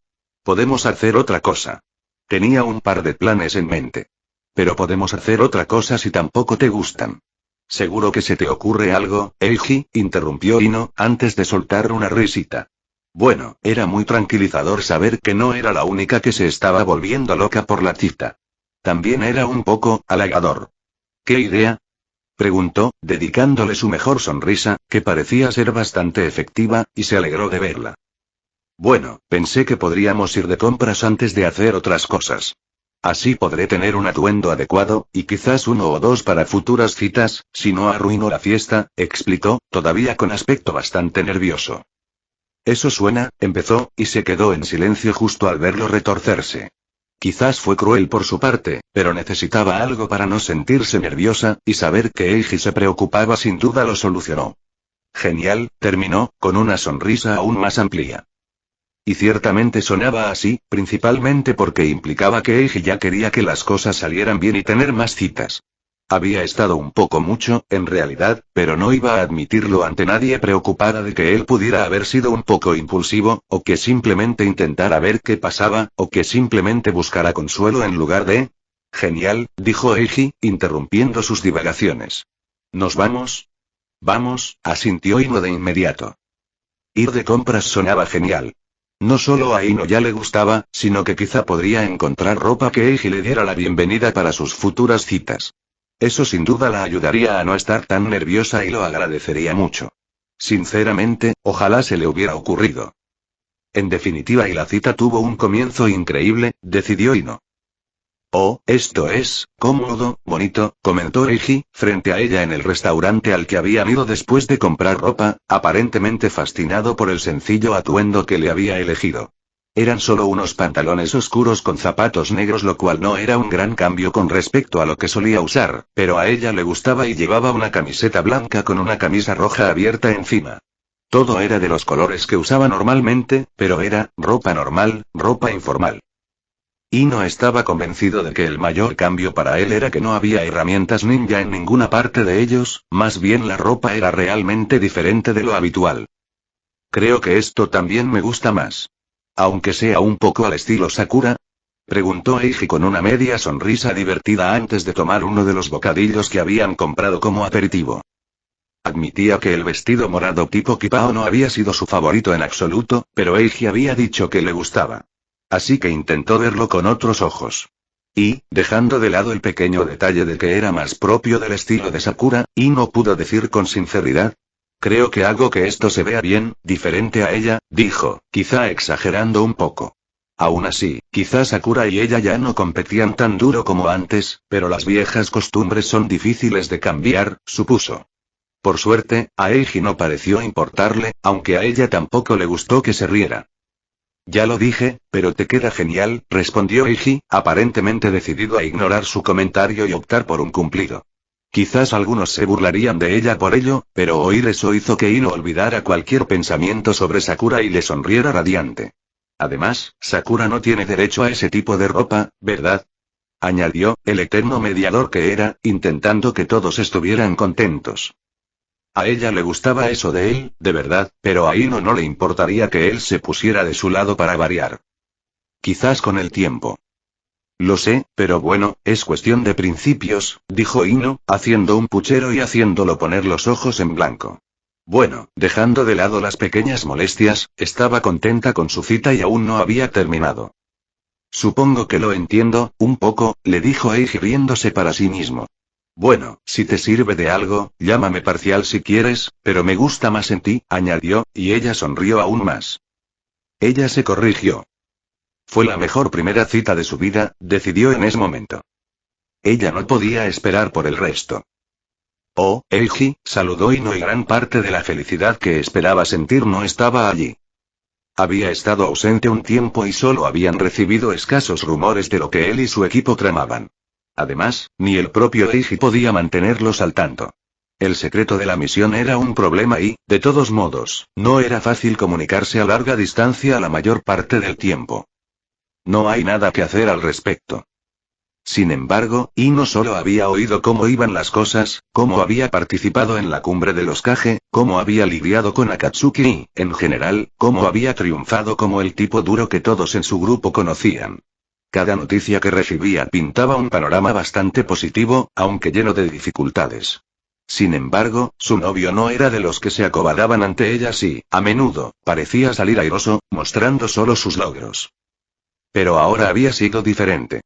Podemos hacer otra cosa. Tenía un par de planes en mente. Pero podemos hacer otra cosa si tampoco te gustan. ¿Seguro que se te ocurre algo, Eiji? Interrumpió Ino, antes de soltar una risita. Bueno, era muy tranquilizador saber que no era la única que se estaba volviendo loca por la cita. También era un poco halagador. ¿Qué idea? Preguntó, dedicándole su mejor sonrisa, que parecía ser bastante efectiva, y se alegró de verla. Bueno, pensé que podríamos ir de compras antes de hacer otras cosas. Así podré tener un atuendo adecuado, y quizás 1 o 2 para futuras citas, si no arruino la fiesta, explicó, todavía con aspecto bastante nervioso. Eso suena, empezó, y se quedó en silencio justo al verlo retorcerse. Quizás fue cruel por su parte, pero necesitaba algo para no sentirse nerviosa, y saber que Eiji se preocupaba sin duda lo solucionó. Genial, terminó, con una sonrisa aún más amplia. Y ciertamente sonaba así, principalmente porque implicaba que Eiji ya quería que las cosas salieran bien y tener más citas. Había estado un poco mucho, en realidad, pero no iba a admitirlo ante nadie, preocupada de que él pudiera haber sido un poco impulsivo, o que simplemente intentara ver qué pasaba, o que simplemente buscara consuelo en lugar de... Genial, dijo Eiji, interrumpiendo sus divagaciones. ¿Nos vamos? Vamos, asintió Ino de inmediato. Ir de compras sonaba genial. No solo a Ino ya le gustaba, sino que quizá podría encontrar ropa que Eiji le diera la bienvenida para sus futuras citas. Eso sin duda la ayudaría a no estar tan nerviosa y lo agradecería mucho. Sinceramente, ojalá se le hubiera ocurrido. En definitiva, y la cita tuvo un comienzo increíble, decidió Ino. Oh, esto es, cómodo, bonito, comentó Eiji, frente a ella en el restaurante al que habían ido después de comprar ropa, aparentemente fascinado por el sencillo atuendo que le había elegido. Eran solo unos pantalones oscuros con zapatos negros, lo cual no era un gran cambio con respecto a lo que solía usar, pero a ella le gustaba y llevaba una camiseta blanca con una camisa roja abierta encima. Todo era de los colores que usaba normalmente, pero era ropa normal, ropa informal. Ino estaba convencido de que el mayor cambio para él era que no había herramientas ninja en ninguna parte de ellos, más bien la ropa era realmente diferente de lo habitual. Creo que esto también me gusta más. Aunque sea un poco al estilo Sakura, preguntó Eiji con una media sonrisa divertida antes de tomar uno de los bocadillos que habían comprado como aperitivo. Admitía que el vestido morado tipo kipao no había sido su favorito en absoluto, pero Eiji había dicho que le gustaba. Así que intentó verlo con otros ojos. Y, dejando de lado el pequeño detalle de que era más propio del estilo de Sakura, Ino pudo decir con sinceridad: Creo que hago que esto se vea bien, diferente a ella, dijo, quizá exagerando un poco. Aún así, quizás Sakura y ella ya no competían tan duro como antes, pero las viejas costumbres son difíciles de cambiar, supuso. Por suerte, a Eiji no pareció importarle, aunque a ella tampoco le gustó que se riera. Ya lo dije, pero te queda genial, respondió Eiji, aparentemente decidido a ignorar su comentario y optar por un cumplido. Quizás algunos se burlarían de ella por ello, pero oír eso hizo que Ino olvidara cualquier pensamiento sobre Sakura y le sonriera radiante. Además, Sakura no tiene derecho a ese tipo de ropa, ¿verdad? Añadió, el eterno mediador que era, intentando que todos estuvieran contentos. A ella le gustaba eso de él, de verdad, pero a Ino no le importaría que él se pusiera de su lado para variar. Quizás con el tiempo. Lo sé, pero bueno, es cuestión de principios, dijo Ino, haciendo un puchero y haciéndolo poner los ojos en blanco. Bueno, dejando de lado las pequeñas molestias, estaba contenta con su cita y aún no había terminado. Supongo que lo entiendo, un poco, le dijo Eiji riéndose para sí mismo. Bueno, si te sirve de algo, llámame parcial si quieres, pero me gusta más en ti, añadió, y ella sonrió aún más. Ella se corrigió. Fue la mejor primera cita de su vida, decidió en ese momento. Ella no podía esperar por el resto. Oh, Eiji, saludó Ino y gran parte de la felicidad que esperaba sentir no estaba allí. Había estado ausente un tiempo y solo habían recibido escasos rumores de lo que él y su equipo tramaban. Además, ni el propio Eiji podía mantenerlos al tanto. El secreto de la misión era un problema y, de todos modos, no era fácil comunicarse a larga distancia la mayor parte del tiempo. No hay nada que hacer al respecto. Sin embargo, Ino solo había oído cómo iban las cosas, cómo había participado en la cumbre de los Kage, cómo había lidiado con Akatsuki y, en general, cómo había triunfado como el tipo duro que todos en su grupo conocían. Cada noticia que recibía pintaba un panorama bastante positivo, aunque lleno de dificultades. Sin embargo, su novio no era de los que se acobardaban ante ellas y, a menudo, parecía salir airoso, mostrando solo sus logros. Pero ahora había sido diferente.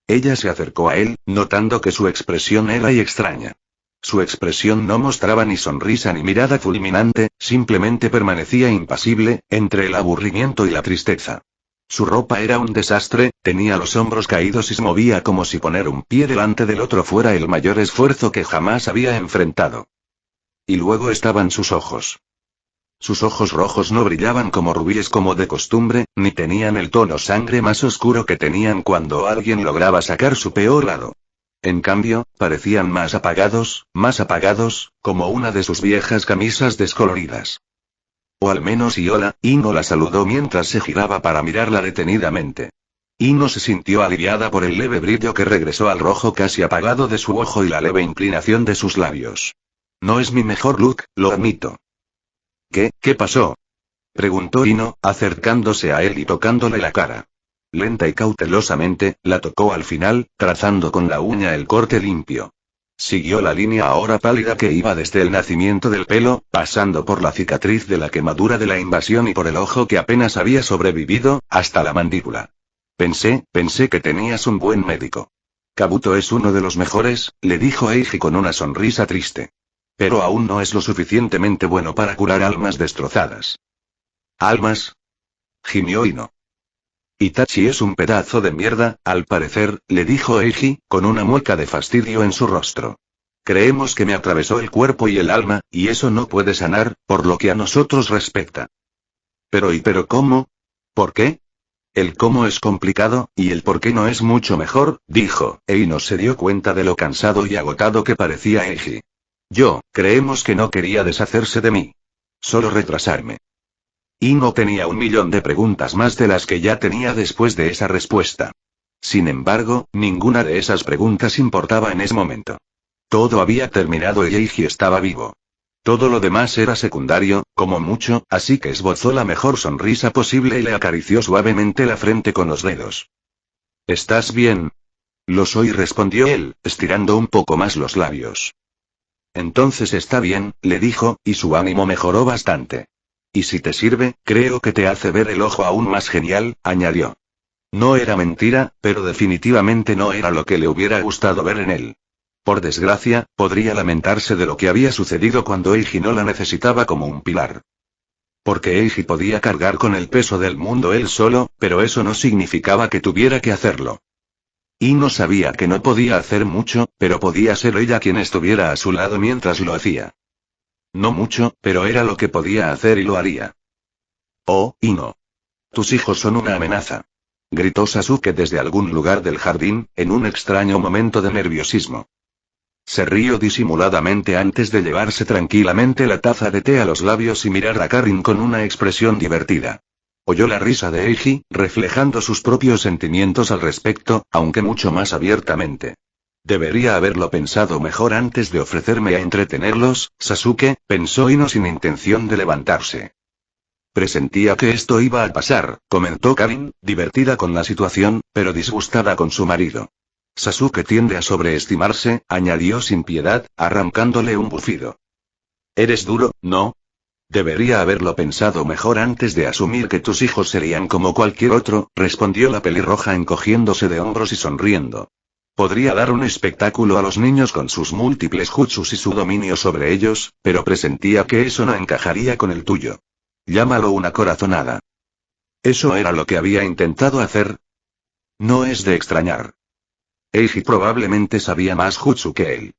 Ella se acercó a él, notando que su expresión era extraña. Su expresión no mostraba ni sonrisa ni mirada fulminante, simplemente permanecía impasible, entre el aburrimiento y la tristeza. Su ropa era un desastre, tenía los hombros caídos y se movía como si poner un pie delante del otro fuera el mayor esfuerzo que jamás había enfrentado. Y luego estaban sus ojos. Sus ojos rojos no brillaban como rubíes como de costumbre, ni tenían el tono sangre más oscuro que tenían cuando alguien lograba sacar su peor lado. En cambio, parecían más apagados, como una de sus viejas camisas descoloridas. O al menos Ino la saludó mientras se giraba para mirarla detenidamente. Ino se sintió aliviada por el leve brillo que regresó al rojo casi apagado de su ojo y la leve inclinación de sus labios. No es mi mejor look, lo admito. ¿Qué pasó? Preguntó Ino, acercándose a él y tocándole la cara. Lenta y cautelosamente, la tocó al final, trazando con la uña el corte limpio. Siguió la línea ahora pálida que iba desde el nacimiento del pelo, pasando por la cicatriz de la quemadura de la invasión y por el ojo que apenas había sobrevivido, hasta la mandíbula. Pensé que tenías un buen médico. Kabuto es uno de los mejores, le dijo Eiji con una sonrisa triste. Pero aún no es lo suficientemente bueno para curar almas destrozadas. ¿Almas? Gimió Ino. Itachi es un pedazo de mierda, al parecer, le dijo Eiji, con una mueca de fastidio en su rostro. Creemos que me atravesó el cuerpo y el alma, y eso no puede sanar, por lo que a nosotros respecta. Pero ¿cómo? ¿Por qué? El cómo es complicado, y el por qué no es mucho mejor, dijo, e Ino se dio cuenta de lo cansado y agotado que parecía Eiji. Creemos que no quería deshacerse de mí. Solo retrasarme. Ino tenía 1.000.000 de preguntas más de las que ya tenía después de esa respuesta. Sin embargo, ninguna de esas preguntas importaba en ese momento. Todo había terminado y Eiji estaba vivo. Todo lo demás era secundario, como mucho, así que esbozó la mejor sonrisa posible y le acarició suavemente la frente con los dedos. ¿Estás bien? Lo soy, respondió él, estirando un poco más los labios. Entonces está bien, le dijo, y su ánimo mejoró bastante. Y si te sirve, creo que te hace ver el ojo aún más genial, añadió. No era mentira, pero definitivamente no era lo que le hubiera gustado ver en él. Por desgracia, podría lamentarse de lo que había sucedido cuando Eiji no la necesitaba como un pilar. Porque Eiji podía cargar con el peso del mundo él solo, pero eso no significaba que tuviera que hacerlo. Ino sabía que no podía hacer mucho, pero podía ser ella quien estuviera a su lado mientras lo hacía. No mucho, pero era lo que podía hacer y lo haría. Oh, Ino. Tus hijos son una amenaza. Gritó Sasuke desde algún lugar del jardín, en un extraño momento de nerviosismo. Se rió disimuladamente antes de llevarse tranquilamente la taza de té a los labios y mirar a Karin con una expresión divertida. Oyó la risa de Eiji, reflejando sus propios sentimientos al respecto, aunque mucho más abiertamente. Debería haberlo pensado mejor antes de ofrecerme a entretenerlos, Sasuke, pensó Ino sin intención de levantarse. Presentía que esto iba a pasar, comentó Karin, divertida con la situación, pero disgustada con su marido. Sasuke tiende a sobreestimarse, añadió sin piedad, arrancándole un bufido. Eres duro, ¿no? Debería haberlo pensado mejor antes de asumir que tus hijos serían como cualquier otro, respondió la pelirroja encogiéndose de hombros y sonriendo. Podría dar un espectáculo a los niños con sus múltiples jutsus y su dominio sobre ellos, pero presentía que eso no encajaría con el tuyo. Llámalo una corazonada. ¿Eso era lo que había intentado hacer? No es de extrañar. Eiji probablemente sabía más jutsu que él.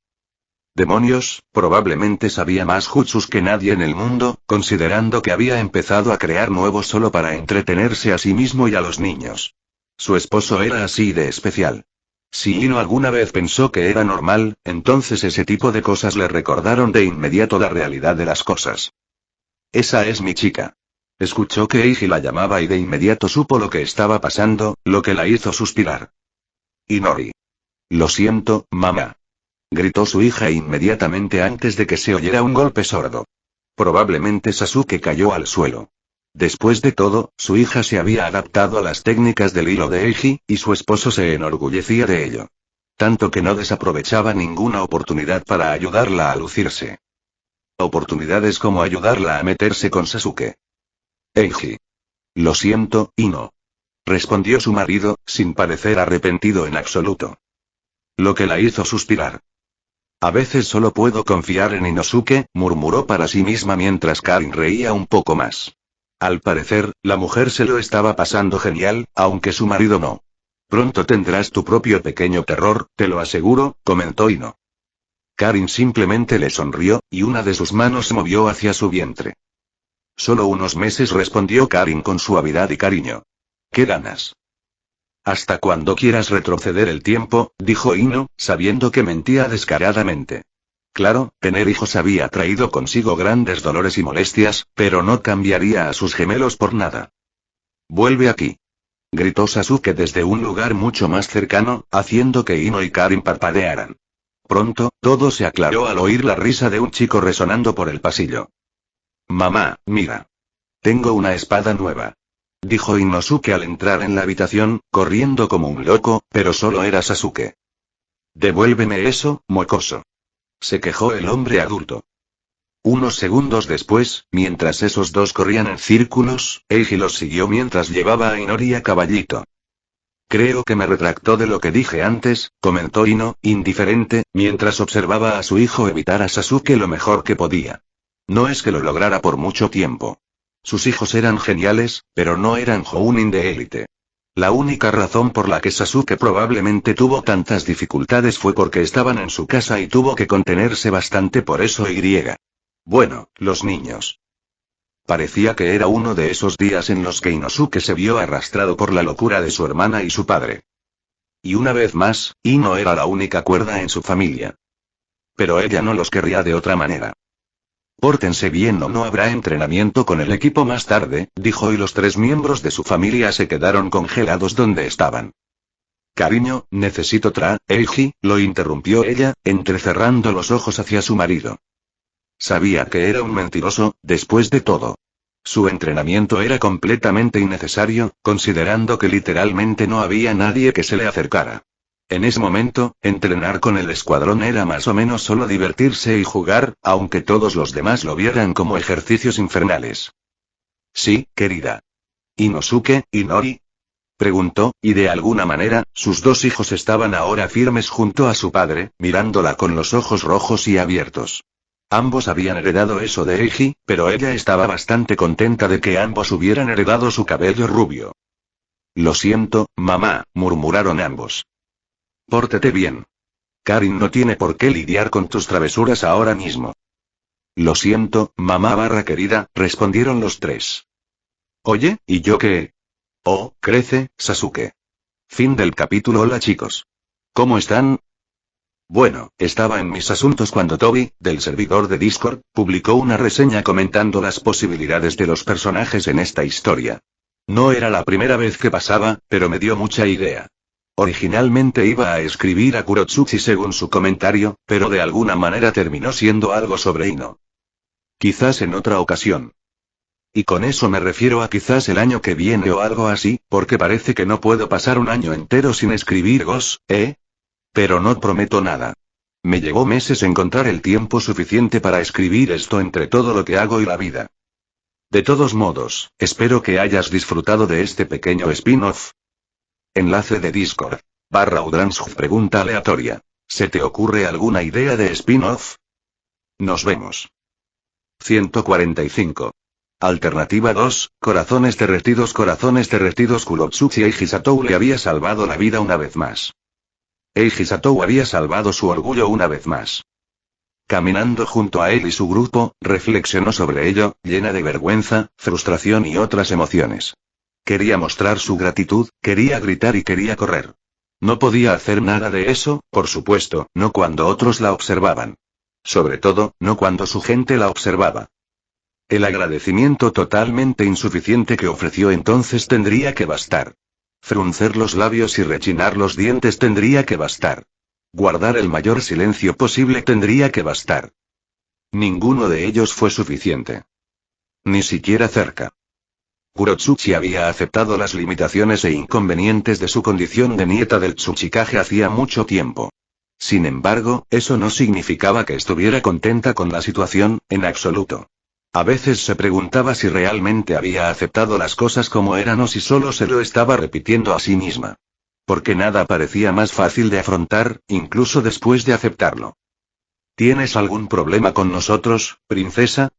Demonios, probablemente sabía más jutsus que nadie en el mundo, considerando que había empezado a crear nuevos solo para entretenerse a sí mismo y a los niños. Su esposo era así de especial. Si Ino alguna vez pensó que era normal, entonces ese tipo de cosas le recordaron de inmediato la realidad de las cosas. Esa es mi chica. Escuchó que Eiji la llamaba y de inmediato supo lo que estaba pasando, lo que la hizo suspirar. Inori. Lo siento, mamá. Gritó su hija inmediatamente antes de que se oyera un golpe sordo. Probablemente Sasuke cayó al suelo. Después de todo, su hija se había adaptado a las técnicas del hilo de Eiji, y su esposo se enorgullecía de ello. Tanto que no desaprovechaba ninguna oportunidad para ayudarla a lucirse. Oportunidades como ayudarla a meterse con Sasuke. Eiji. Lo siento, Ino. Respondió su marido, sin parecer arrepentido en absoluto. Lo que la hizo suspirar. A veces solo puedo confiar en Inosuke, murmuró para sí misma mientras Karin reía un poco más. Al parecer, la mujer se lo estaba pasando genial, aunque su marido no. Pronto tendrás tu propio pequeño terror, te lo aseguro, comentó Ino. Karin simplemente le sonrió, y una de sus manos se movió hacia su vientre. Solo unos meses, respondió Karin con suavidad y cariño. ¿Qué ganas? Hasta cuando quieras retroceder el tiempo, dijo Ino, sabiendo que mentía descaradamente. Claro, tener hijos había traído consigo grandes dolores y molestias, pero no cambiaría a sus gemelos por nada. Vuelve aquí. Gritó Sasuke desde un lugar mucho más cercano, haciendo que Ino y Karin parpadearan. Pronto, todo se aclaró al oír la risa de un chico resonando por el pasillo. Mamá, mira. Tengo una espada nueva. Dijo Inosuke al entrar en la habitación, corriendo como un loco, pero solo era Sasuke. Devuélveme eso, mocoso. Se quejó el hombre adulto. Unos segundos después, mientras esos dos corrían en círculos, Eiji los siguió mientras llevaba a Inori a caballito. Creo que me retractó de lo que dije antes, comentó Ino, indiferente, mientras observaba a su hijo evitar a Sasuke lo mejor que podía. No es que lo lograra por mucho tiempo. Sus hijos eran geniales, pero no eran Jounin de élite. La única razón por la que Sasuke probablemente tuvo tantas dificultades fue porque estaban en su casa y tuvo que contenerse bastante por eso y. Bueno, los niños. Parecía que era uno de esos días en los que Inosuke se vio arrastrado por la locura de su hermana y su padre. Y una vez más, Ino era la única cuerda en su familia. Pero ella no los querría de otra manera. Pórtense bien o no habrá entrenamiento con el equipo más tarde, dijo, y los tres miembros de su familia se quedaron congelados donde estaban. Cariño, necesito Eiji, lo interrumpió ella, entrecerrando los ojos hacia su marido. Sabía que era un mentiroso, después de todo. Su entrenamiento era completamente innecesario, considerando que literalmente no había nadie que se le acercara. En ese momento, entrenar con el escuadrón era más o menos solo divertirse y jugar, aunque todos los demás lo vieran como ejercicios infernales. Sí, querida. Inosuke, Inori. Preguntó, y de alguna manera, sus dos hijos estaban ahora firmes junto a su padre, mirándola con los ojos rojos y abiertos. Ambos habían heredado eso de Eiji, pero ella estaba bastante contenta de que ambos hubieran heredado su cabello rubio. Lo siento, mamá, murmuraron ambos. Pórtate bien. Karin no tiene por qué lidiar con tus travesuras ahora mismo. Lo siento, mamá querida, respondieron los tres. Oye, ¿y yo qué? Oh, crece, Sasuke. Fin del capítulo. Hola chicos. ¿Cómo están? Bueno, estaba en mis asuntos cuando Toby, del servidor de Discord, publicó una reseña comentando las posibilidades de los personajes en esta historia. No era la primera vez que pasaba, pero me dio mucha idea. Originalmente iba a escribir a Kurotsuchi según su comentario, pero de alguna manera terminó siendo algo sobre Ino. Quizás en otra ocasión. Y con eso me refiero a quizás el año que viene o algo así, porque parece que no puedo pasar un año entero sin escribir Ghost, ¿eh? Pero no prometo nada. Me llevó meses encontrar el tiempo suficiente para escribir esto entre todo lo que hago y la vida. De todos modos, espero que hayas disfrutado de este pequeño spin-off. Enlace de Discord. /Udransj pregunta aleatoria. ¿Se te ocurre alguna idea de spin-off? Nos vemos. 145. Alternativa 2, corazones derretidos. Kurotsuchi Eiji Satou le había salvado la vida una vez más. Eiji Satou había salvado su orgullo una vez más. Caminando junto a él y su grupo, reflexionó sobre ello, llena de vergüenza, frustración y otras emociones. Quería mostrar su gratitud, quería gritar y quería correr. No podía hacer nada de eso, por supuesto, no cuando otros la observaban. Sobre todo, no cuando su gente la observaba. El agradecimiento totalmente insuficiente que ofreció entonces tendría que bastar. Fruncer los labios y rechinar los dientes tendría que bastar. Guardar el mayor silencio posible tendría que bastar. Ninguno de ellos fue suficiente. Ni siquiera cerca. Kurotsuchi había aceptado las limitaciones e inconvenientes de su condición de nieta del Tsuchikage hacía mucho tiempo. Sin embargo, eso no significaba que estuviera contenta con la situación, en absoluto. A veces se preguntaba si realmente había aceptado las cosas como eran o si solo se lo estaba repitiendo a sí misma. Porque nada parecía más fácil de afrontar, incluso después de aceptarlo. ¿Tienes algún problema con nosotros, princesa?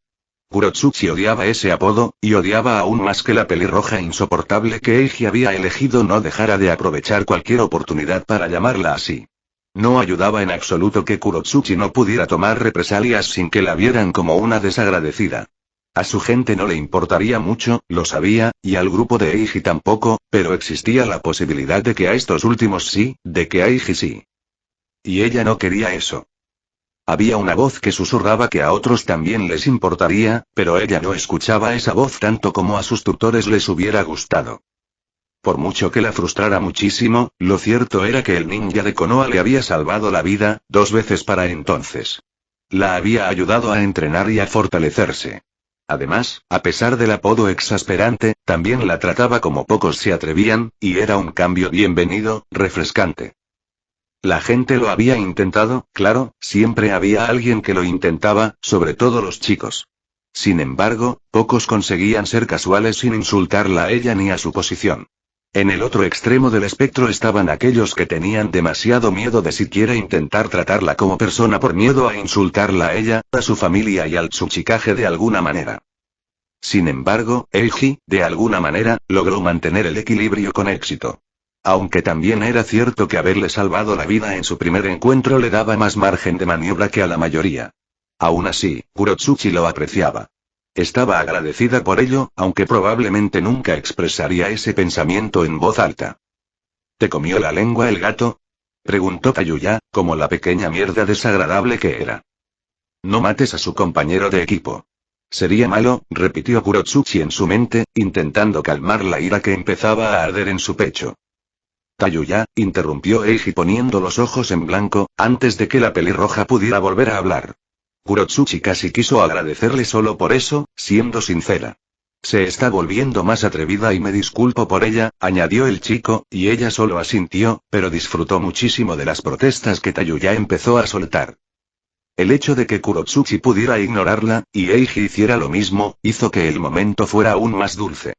Kurotsuchi odiaba ese apodo, y odiaba aún más que la pelirroja insoportable que Eiji había elegido no dejara de aprovechar cualquier oportunidad para llamarla así. No ayudaba en absoluto que Kurotsuchi no pudiera tomar represalias sin que la vieran como una desagradecida. A su gente no le importaría mucho, lo sabía, y al grupo de Eiji tampoco, pero existía la posibilidad de que a estos últimos sí, de que a Eiji sí. Y ella no quería eso. Había una voz que susurraba que a otros también les importaría, pero ella no escuchaba esa voz tanto como a sus tutores les hubiera gustado. Por mucho que la frustrara muchísimo, lo cierto era que el ninja de Konoha le había salvado la vida, 2 veces para entonces. La había ayudado a entrenar y a fortalecerse. Además, a pesar del apodo exasperante, también la trataba como pocos se atrevían, y era un cambio bienvenido, refrescante. La gente lo había intentado, claro, siempre había alguien que lo intentaba, sobre todo los chicos. Sin embargo, pocos conseguían ser casuales sin insultarla a ella ni a su posición. En el otro extremo del espectro estaban aquellos que tenían demasiado miedo de siquiera intentar tratarla como persona por miedo a insultarla a ella, a su familia y al Tsuchikage de alguna manera. Sin embargo, Eiji, de alguna manera, logró mantener el equilibrio con éxito. Aunque también era cierto que haberle salvado la vida en su primer encuentro le daba más margen de maniobra que a la mayoría. Aún así, Kurotsuchi lo apreciaba. Estaba agradecida por ello, aunque probablemente nunca expresaría ese pensamiento en voz alta. ¿Te comió la lengua el gato? Preguntó Tayuya, como la pequeña mierda desagradable que era. No mates a su compañero de equipo. Sería malo, repitió Kurotsuchi en su mente, intentando calmar la ira que empezaba a arder en su pecho. Tayuya, interrumpió Eiji poniendo los ojos en blanco, antes de que la pelirroja pudiera volver a hablar. Kurotsuchi casi quiso agradecerle solo por eso, siendo sincera. Se está volviendo más atrevida y me disculpo por ella, añadió el chico, y ella solo asintió, pero disfrutó muchísimo de las protestas que Tayuya empezó a soltar. El hecho de que Kurotsuchi pudiera ignorarla, y Eiji hiciera lo mismo, hizo que el momento fuera aún más dulce.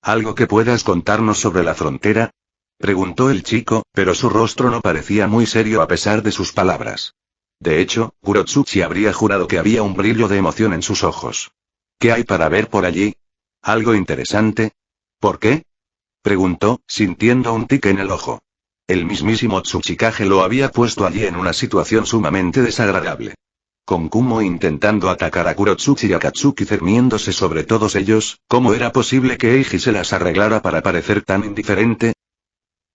¿Algo que puedas contarnos sobre la frontera? Preguntó el chico, pero su rostro no parecía muy serio a pesar de sus palabras. De hecho, Kurotsuchi habría jurado que había un brillo de emoción en sus ojos. ¿Qué hay para ver por allí? ¿Algo interesante? ¿Por qué? Preguntó, sintiendo un tic en el ojo. El mismísimo Tsuchikage lo había puesto allí en una situación sumamente desagradable. Con Kumo intentando atacar a Kurotsuchi y Akatsuki cerniéndose sobre todos ellos, ¿cómo era posible que Eiji se las arreglara para parecer tan indiferente?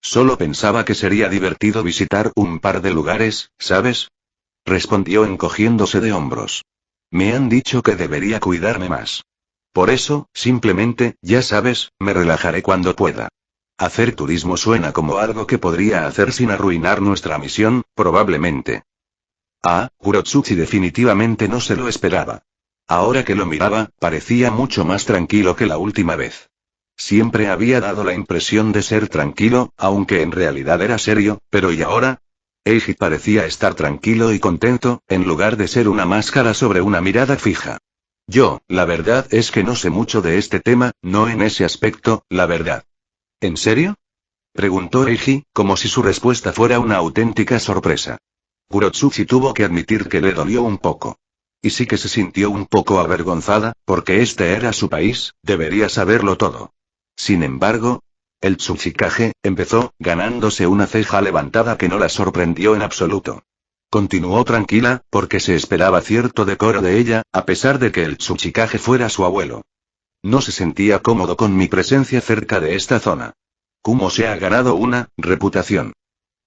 Solo pensaba que sería divertido visitar un par de lugares, ¿sabes? Respondió encogiéndose de hombros. Me han dicho que debería cuidarme más. Por eso, simplemente, ya sabes, me relajaré cuando pueda. Hacer turismo suena como algo que podría hacer sin arruinar nuestra misión, probablemente. Kurotsuchi definitivamente no se lo esperaba. Ahora que lo miraba, parecía mucho más tranquilo que la última vez. Siempre había dado la impresión de ser tranquilo, aunque en realidad era serio, pero ¿y ahora? Eiji parecía estar tranquilo y contento, en lugar de ser una máscara sobre una mirada fija. La verdad es que no sé mucho de este tema, no en ese aspecto, la verdad. ¿En serio? Preguntó Eiji, como si su respuesta fuera una auténtica sorpresa. Kurotsuchi tuvo que admitir que le dolió un poco. Y sí que se sintió un poco avergonzada, porque este era su país, debería saberlo todo. Sin embargo, el Tsuchikage empezó, ganándose una ceja levantada que no la sorprendió en absoluto. Continuó tranquila, porque se esperaba cierto decoro de ella, a pesar de que el Tsuchikage fuera su abuelo. No se sentía cómodo con mi presencia cerca de esta zona. Kumo se ha ganado una reputación.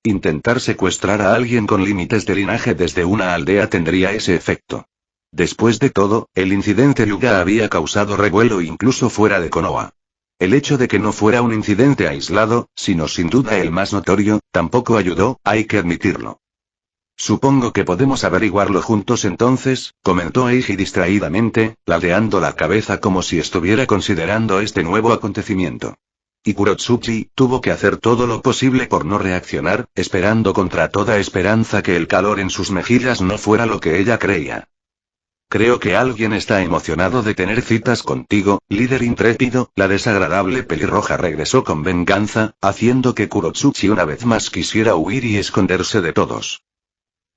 Intentar secuestrar a alguien con límites de linaje desde una aldea tendría ese efecto. Después de todo, el incidente Yuga había causado revuelo incluso fuera de Konoha. El hecho de que no fuera un incidente aislado, sino sin duda el más notorio, tampoco ayudó, hay que admitirlo. Supongo que podemos averiguarlo juntos entonces, comentó Eiji distraídamente, ladeando la cabeza como si estuviera considerando este nuevo acontecimiento. Y Kurotsuchi tuvo que hacer todo lo posible por no reaccionar, esperando contra toda esperanza que el calor en sus mejillas no fuera lo que ella creía. Creo que alguien está emocionado de tener citas contigo, líder intrépido. La desagradable pelirroja regresó con venganza, haciendo que Kurotsuchi una vez más quisiera huir y esconderse de todos.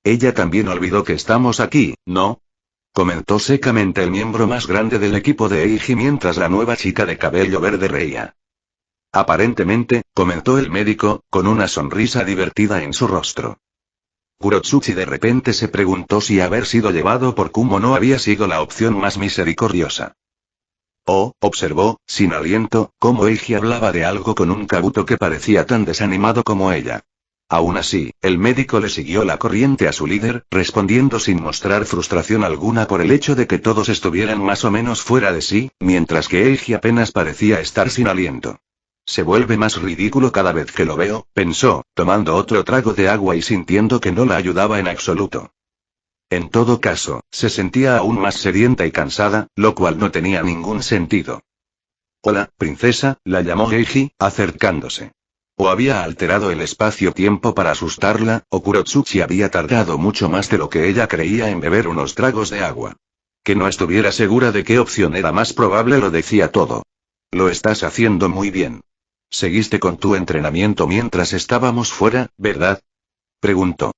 Ella también olvidó que estamos aquí, ¿no? Comentó secamente el miembro más grande del equipo de Eiji mientras la nueva chica de cabello verde reía. Aparentemente, comentó el médico, con una sonrisa divertida en su rostro. Kurotsuchi de repente se preguntó si haber sido llevado por Kumo no había sido la opción más misericordiosa. Observó, sin aliento, cómo Eiji hablaba de algo con un Kabuto que parecía tan desanimado como ella. Aún así, el médico le siguió la corriente a su líder, respondiendo sin mostrar frustración alguna por el hecho de que todos estuvieran más o menos fuera de sí, mientras que Eiji apenas parecía estar sin aliento. Se vuelve más ridículo cada vez que lo veo, pensó, tomando otro trago de agua y sintiendo que no la ayudaba en absoluto. En todo caso, se sentía aún más sedienta y cansada, lo cual no tenía ningún sentido. Hola, princesa, la llamó Eiji, acercándose. O había alterado el espacio-tiempo para asustarla, o Kurotsuchi había tardado mucho más de lo que ella creía en beber unos tragos de agua. Que no estuviera segura de qué opción era más probable lo decía todo. Lo estás haciendo muy bien. Seguiste con tu entrenamiento mientras estábamos fuera, ¿verdad? Preguntó.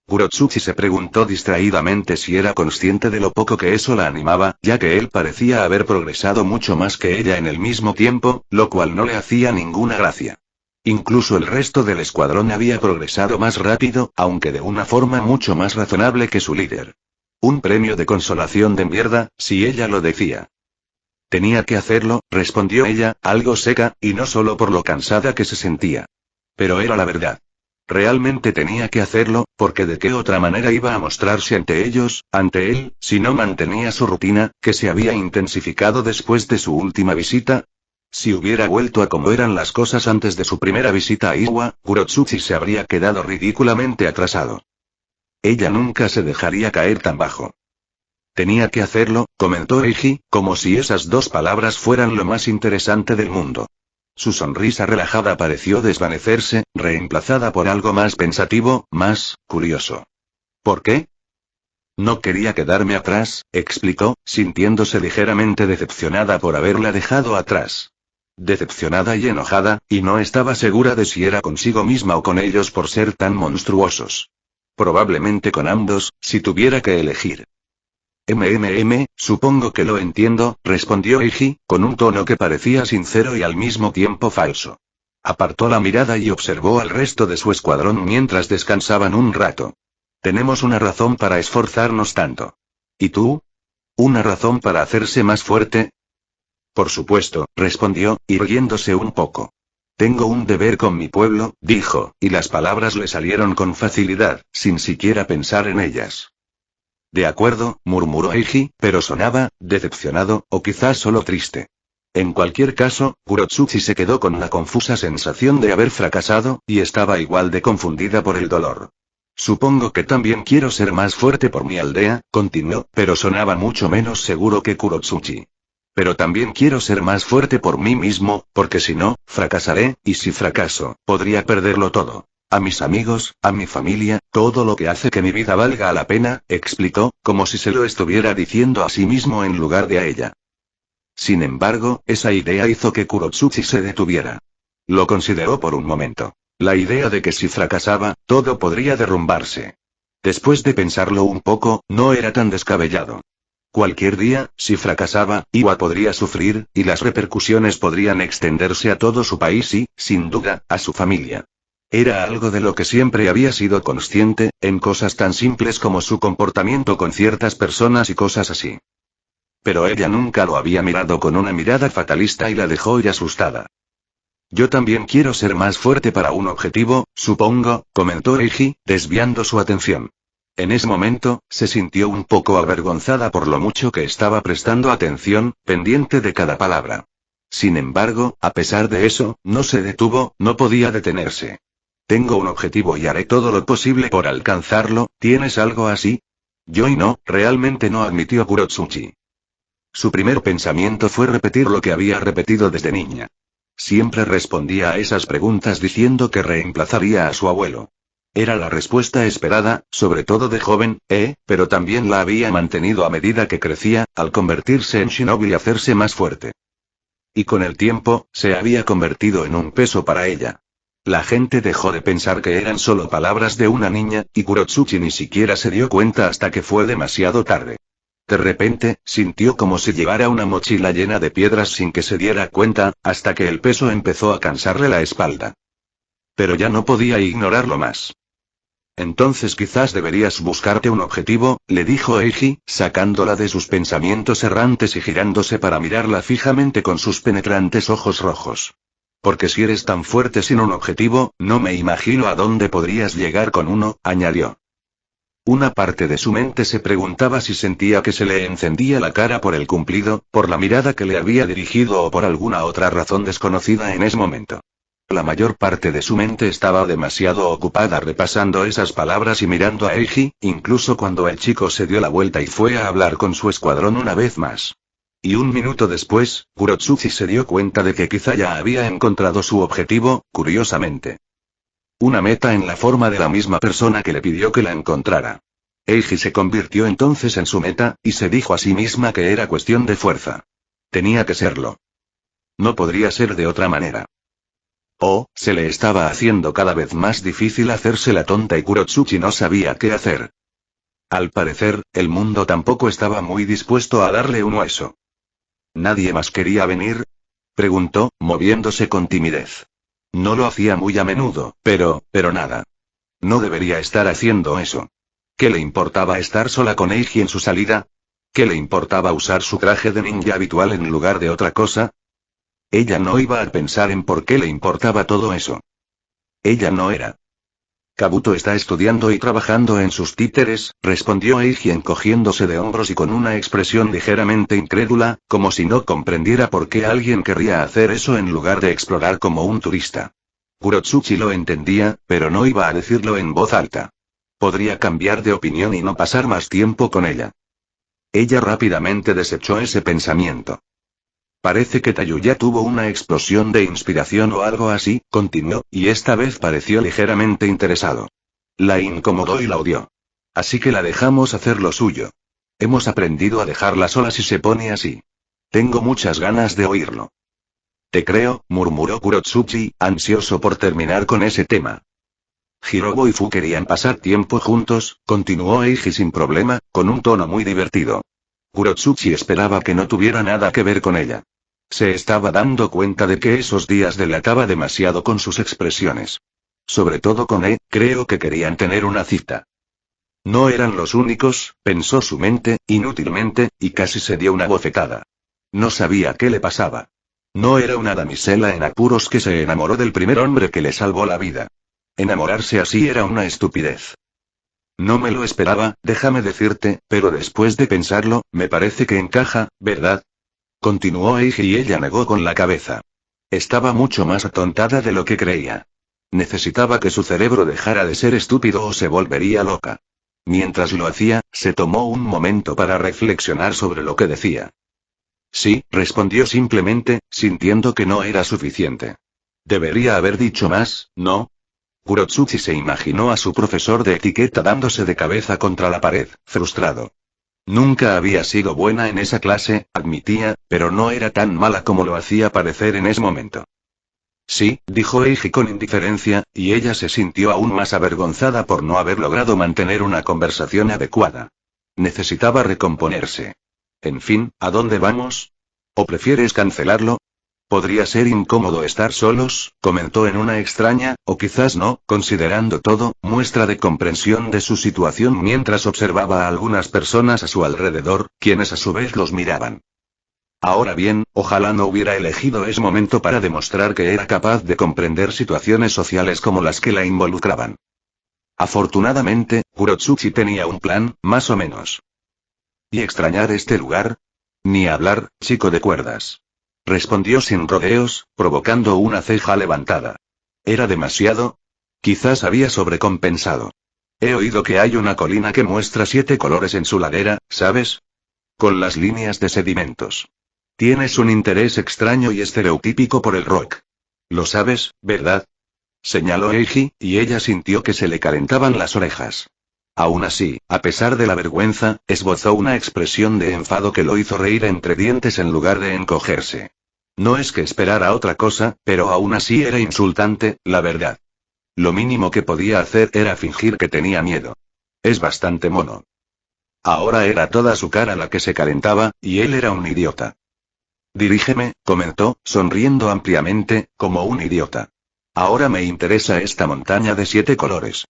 Kurotsuchi se preguntó distraídamente si era consciente de lo poco que eso la animaba, ya que él parecía haber progresado mucho más que ella en el mismo tiempo, lo cual no le hacía ninguna gracia. Incluso el resto del escuadrón había progresado más rápido, aunque de una forma mucho más razonable que su líder. Un premio de consolación de mierda, si ella lo decía. Tenía que hacerlo, respondió ella, algo seca, y no solo por lo cansada que se sentía. Pero era la verdad. Realmente tenía que hacerlo, porque de qué otra manera iba a mostrarse ante ellos, ante él, si no mantenía su rutina, que se había intensificado después de su última visita. Si hubiera vuelto a como eran las cosas antes de su primera visita a Iwa, Kurotsuchi se habría quedado ridículamente atrasado. Ella nunca se dejaría caer tan bajo. Tenía que hacerlo, comentó Eiji, como si esas dos palabras fueran lo más interesante del mundo. Su sonrisa relajada pareció desvanecerse, reemplazada por algo más pensativo, más curioso. ¿Por qué? No quería quedarme atrás, explicó, sintiéndose ligeramente decepcionada por haberla dejado atrás. decepcionada y enojada, y no estaba segura de si era consigo misma o con ellos por ser tan monstruosos. Probablemente con ambos, si tuviera que elegir. Supongo que lo entiendo, respondió Eiji, con un tono que parecía sincero y al mismo tiempo falso. Apartó la mirada y observó al resto de su escuadrón mientras descansaban un rato. Tenemos una razón para esforzarnos tanto. ¿Y tú? ¿Una razón para hacerse más fuerte? Por supuesto, respondió, irguiéndose un poco. Tengo un deber con mi pueblo, dijo, y las palabras le salieron con facilidad, sin siquiera pensar en ellas. De acuerdo, murmuró Eiji, pero sonaba, decepcionado, o quizás solo triste. En cualquier caso, Kurotsuchi se quedó con la confusa sensación de haber fracasado, y estaba igual de confundida por el dolor. Supongo que también quiero ser más fuerte por mi aldea, continuó, pero sonaba mucho menos seguro que Kurotsuchi. Pero también quiero ser más fuerte por mí mismo, porque si no, fracasaré, y si fracaso, podría perderlo todo. A mis amigos, a mi familia, todo lo que hace que mi vida valga la pena, explicó, como si se lo estuviera diciendo a sí mismo en lugar de a ella. Sin embargo, esa idea hizo que Kurotsuchi se detuviera. Lo consideró por un momento. La idea de que si fracasaba, todo podría derrumbarse. Después de pensarlo un poco, no era tan descabellado. Cualquier día, si fracasaba, Iwa podría sufrir, y las repercusiones podrían extenderse a todo su país y, sin duda, a su familia. Era algo de lo que siempre había sido consciente, en cosas tan simples como su comportamiento con ciertas personas y cosas así. Pero ella nunca lo había mirado con una mirada fatalista y la dejó ya asustada. Yo también quiero ser más fuerte para un objetivo, supongo, comentó Eiji, desviando su atención. En ese momento, se sintió un poco avergonzada por lo mucho que estaba prestando atención, pendiente de cada palabra. Sin embargo, a pesar de eso, no se detuvo, no podía detenerse. Tengo un objetivo y haré todo lo posible por alcanzarlo, ¿tienes algo así? Yo y no, realmente no, admitió Kurotsuchi. Su primer pensamiento fue repetir lo que había repetido desde niña. Siempre respondía a esas preguntas diciendo que reemplazaría a su abuelo. Era la respuesta esperada, sobre todo de joven, pero también la había mantenido a medida que crecía, al convertirse en shinobi y hacerse más fuerte. Y con el tiempo, se había convertido en un peso para ella. La gente dejó de pensar que eran solo palabras de una niña, y Kurotsuchi ni siquiera se dio cuenta hasta que fue demasiado tarde. De repente, sintió como si llevara una mochila llena de piedras sin que se diera cuenta, hasta que el peso empezó a cansarle la espalda. Pero ya no podía ignorarlo más. Entonces quizás deberías buscarte un objetivo, le dijo Eiji, sacándola de sus pensamientos errantes y girándose para mirarla fijamente con sus penetrantes ojos rojos. Porque si eres tan fuerte sin un objetivo, no me imagino a dónde podrías llegar con uno, añadió. Una parte de su mente se preguntaba si sentía que se le encendía la cara por el cumplido, por la mirada que le había dirigido o por alguna otra razón desconocida en ese momento. La mayor parte de su mente estaba demasiado ocupada repasando esas palabras y mirando a Eiji, incluso cuando el chico se dio la vuelta y fue a hablar con su escuadrón una vez más. Y un minuto después, Kurotsuchi se dio cuenta de que quizá ya había encontrado su objetivo, curiosamente. Una meta en la forma de la misma persona que le pidió que la encontrara. Eiji se convirtió entonces en su meta, y se dijo a sí misma que era cuestión de fuerza. Tenía que serlo. No podría ser de otra manera. Se le estaba haciendo cada vez más difícil hacerse la tonta y Kurotsuchi no sabía qué hacer. Al parecer, el mundo tampoco estaba muy dispuesto a darle un hueso. ¿Nadie más quería venir? Preguntó, moviéndose con timidez. No lo hacía muy a menudo, pero nada. No debería estar haciendo eso. ¿Qué le importaba estar sola con Eiji en su salida? ¿Qué le importaba usar su traje de ninja habitual en lugar de otra cosa? Ella no iba a pensar en por qué le importaba todo eso. Ella no era. Kabuto está estudiando y trabajando en sus títeres, respondió Eiji encogiéndose de hombros y con una expresión ligeramente incrédula, como si no comprendiera por qué alguien querría hacer eso en lugar de explorar como un turista. Kurotsuchi lo entendía, pero no iba a decirlo en voz alta. Podría cambiar de opinión y no pasar más tiempo con ella. Ella rápidamente desechó ese pensamiento. Parece que Tayuya tuvo una explosión de inspiración o algo así, continuó, y esta vez pareció ligeramente interesado. La incomodó y la odió. Así que la dejamos hacer lo suyo. Hemos aprendido a dejarla sola si se pone así. Tengo muchas ganas de oírlo. Te creo, murmuró Kurotsuchi, ansioso por terminar con ese tema. Hirobo y Fu querían pasar tiempo juntos, continuó Eiji sin problema, con un tono muy divertido. Kurotsuchi esperaba que no tuviera nada que ver con ella. Se estaba dando cuenta de que esos días delataba demasiado con sus expresiones. Sobre todo con creo que querían tener una cita. No eran los únicos, pensó su mente, inútilmente, y casi se dio una bofetada. No sabía qué le pasaba. No era una damisela en apuros que se enamoró del primer hombre que le salvó la vida. Enamorarse así era una estupidez. No me lo esperaba, déjame decirte, pero después de pensarlo, me parece que encaja, ¿verdad? Continuó Eiji y ella negó con la cabeza. Estaba mucho más atontada de lo que creía. Necesitaba que su cerebro dejara de ser estúpido o se volvería loca. Mientras lo hacía, se tomó un momento para reflexionar sobre lo que decía. Sí, respondió simplemente, sintiendo que no era suficiente. Debería haber dicho más, ¿no? Kurotsuchi se imaginó a su profesor de etiqueta dándose de cabeza contra la pared, frustrado. Nunca había sido buena en esa clase, admitía, pero no era tan mala como lo hacía parecer en ese momento. Sí, dijo Eiji con indiferencia, y ella se sintió aún más avergonzada por no haber logrado mantener una conversación adecuada. Necesitaba recomponerse. En fin, ¿a dónde vamos? ¿O prefieres cancelarlo? Podría ser incómodo estar solos, comentó en una extraña, o quizás no, considerando todo, muestra de comprensión de su situación mientras observaba a algunas personas a su alrededor, quienes a su vez los miraban. Ahora bien, ojalá no hubiera elegido ese momento para demostrar que era capaz de comprender situaciones sociales como las que la involucraban. Afortunadamente, Kurotsuchi tenía un plan, más o menos. ¿Y extrañar este lugar? Ni hablar, chico de cuerdas. Respondió sin rodeos, provocando una ceja levantada. ¿Era demasiado? Quizás había sobrecompensado. He oído que hay una colina que muestra 7 colores en su ladera, ¿sabes? Con las líneas de sedimentos. Tienes un interés extraño y estereotípico por el rock. Lo sabes, ¿verdad? Señaló Eiji, y ella sintió que se le calentaban las orejas. Aún así, a pesar de la vergüenza, esbozó una expresión de enfado que lo hizo reír entre dientes en lugar de encogerse. No es que esperara otra cosa, pero aún así era insultante, la verdad. Lo mínimo que podía hacer era fingir que tenía miedo. Es bastante mono. Ahora era toda su cara la que se calentaba, y él era un idiota. Dirígeme, comentó, sonriendo ampliamente, como un idiota. Ahora me interesa esta montaña de 7 colores.